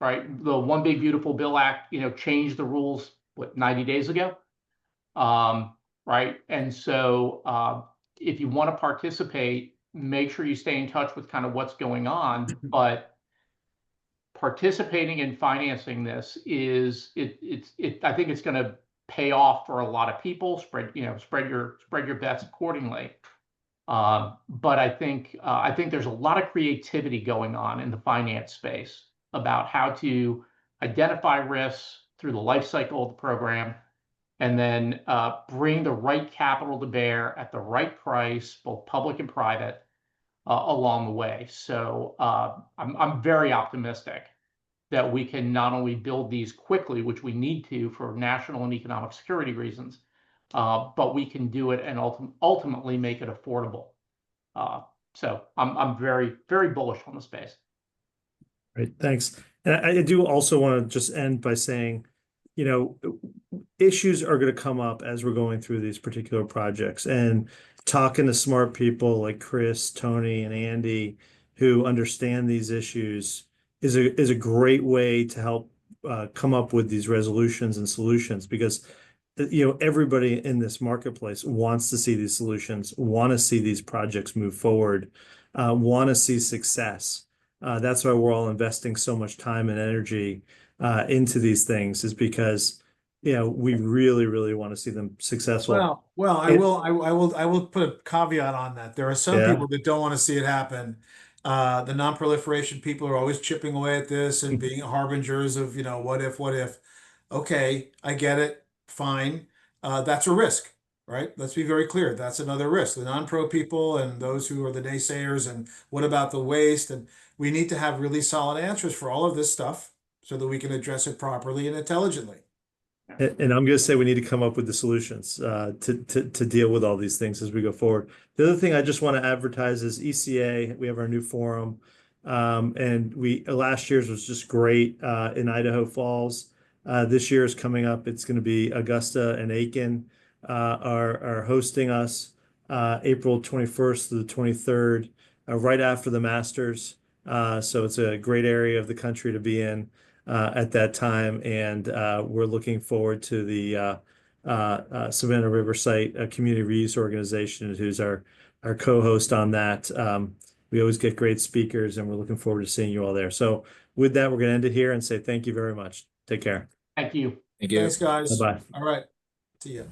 right? The One Big Beautiful Bill Act, changed the rules, 90 days ago? Right? And so if you want to participate, make sure you stay in touch with kind of what's going on, but participating in financing this I think it's going to pay off for a lot of people. Spread your bets accordingly. But I think there's a lot of creativity going on in the finance space about how to identify risks through the life cycle of the program, and then bring the right capital to bear at the right price, both public and private, along the way. So I'm very optimistic that we can not only build these quickly, which we need to for national and economic security reasons, but we can do it and ultimately make it affordable. So I'm very, very bullish on the space. Great, thanks. And I do also want to just end by saying, issues are going to come up as we're going through these particular projects, and talking to smart people like Chris, Tony, and Andy who understand these issues is a great way to help come up with these resolutions and solutions, because everybody in this marketplace wants to see these solutions, want to see these projects move forward, want to see success. That's why we're all investing so much time and energy into these things, is because we really, really want to see them successful. Well, I will put a caveat on that. There are some people that don't want to see it happen. The non-proliferation people are always chipping away at this and being harbingers of, what if. Okay, I get it. Fine. That's a risk, right? Let's be very clear. That's another risk. The non-pro people and those who are the naysayers, and what about the waste? And we need to have really solid answers for all of this stuff so that we can address it properly and intelligently. And I'm going to say we need to come up with the solutions to deal with all these things as we go forward. The other thing I just want to advertise is ECA. We have our new forum, and last year's was just great in Idaho Falls. This year is coming up. It's going to be Augusta and Aiken are hosting us April 21st to the 23rd, right after the Masters. So it's a great area of the country to be in at that time, and we're looking forward to the Savannah River Site Community Reuse Organization, who's our co-host on that. We always get great speakers, and we're looking forward to seeing you all there. So with that, we're going to end it here and say thank you very much. Take care. Thank you. Thank you. Thanks, guys. Bye-bye. All right. See ya.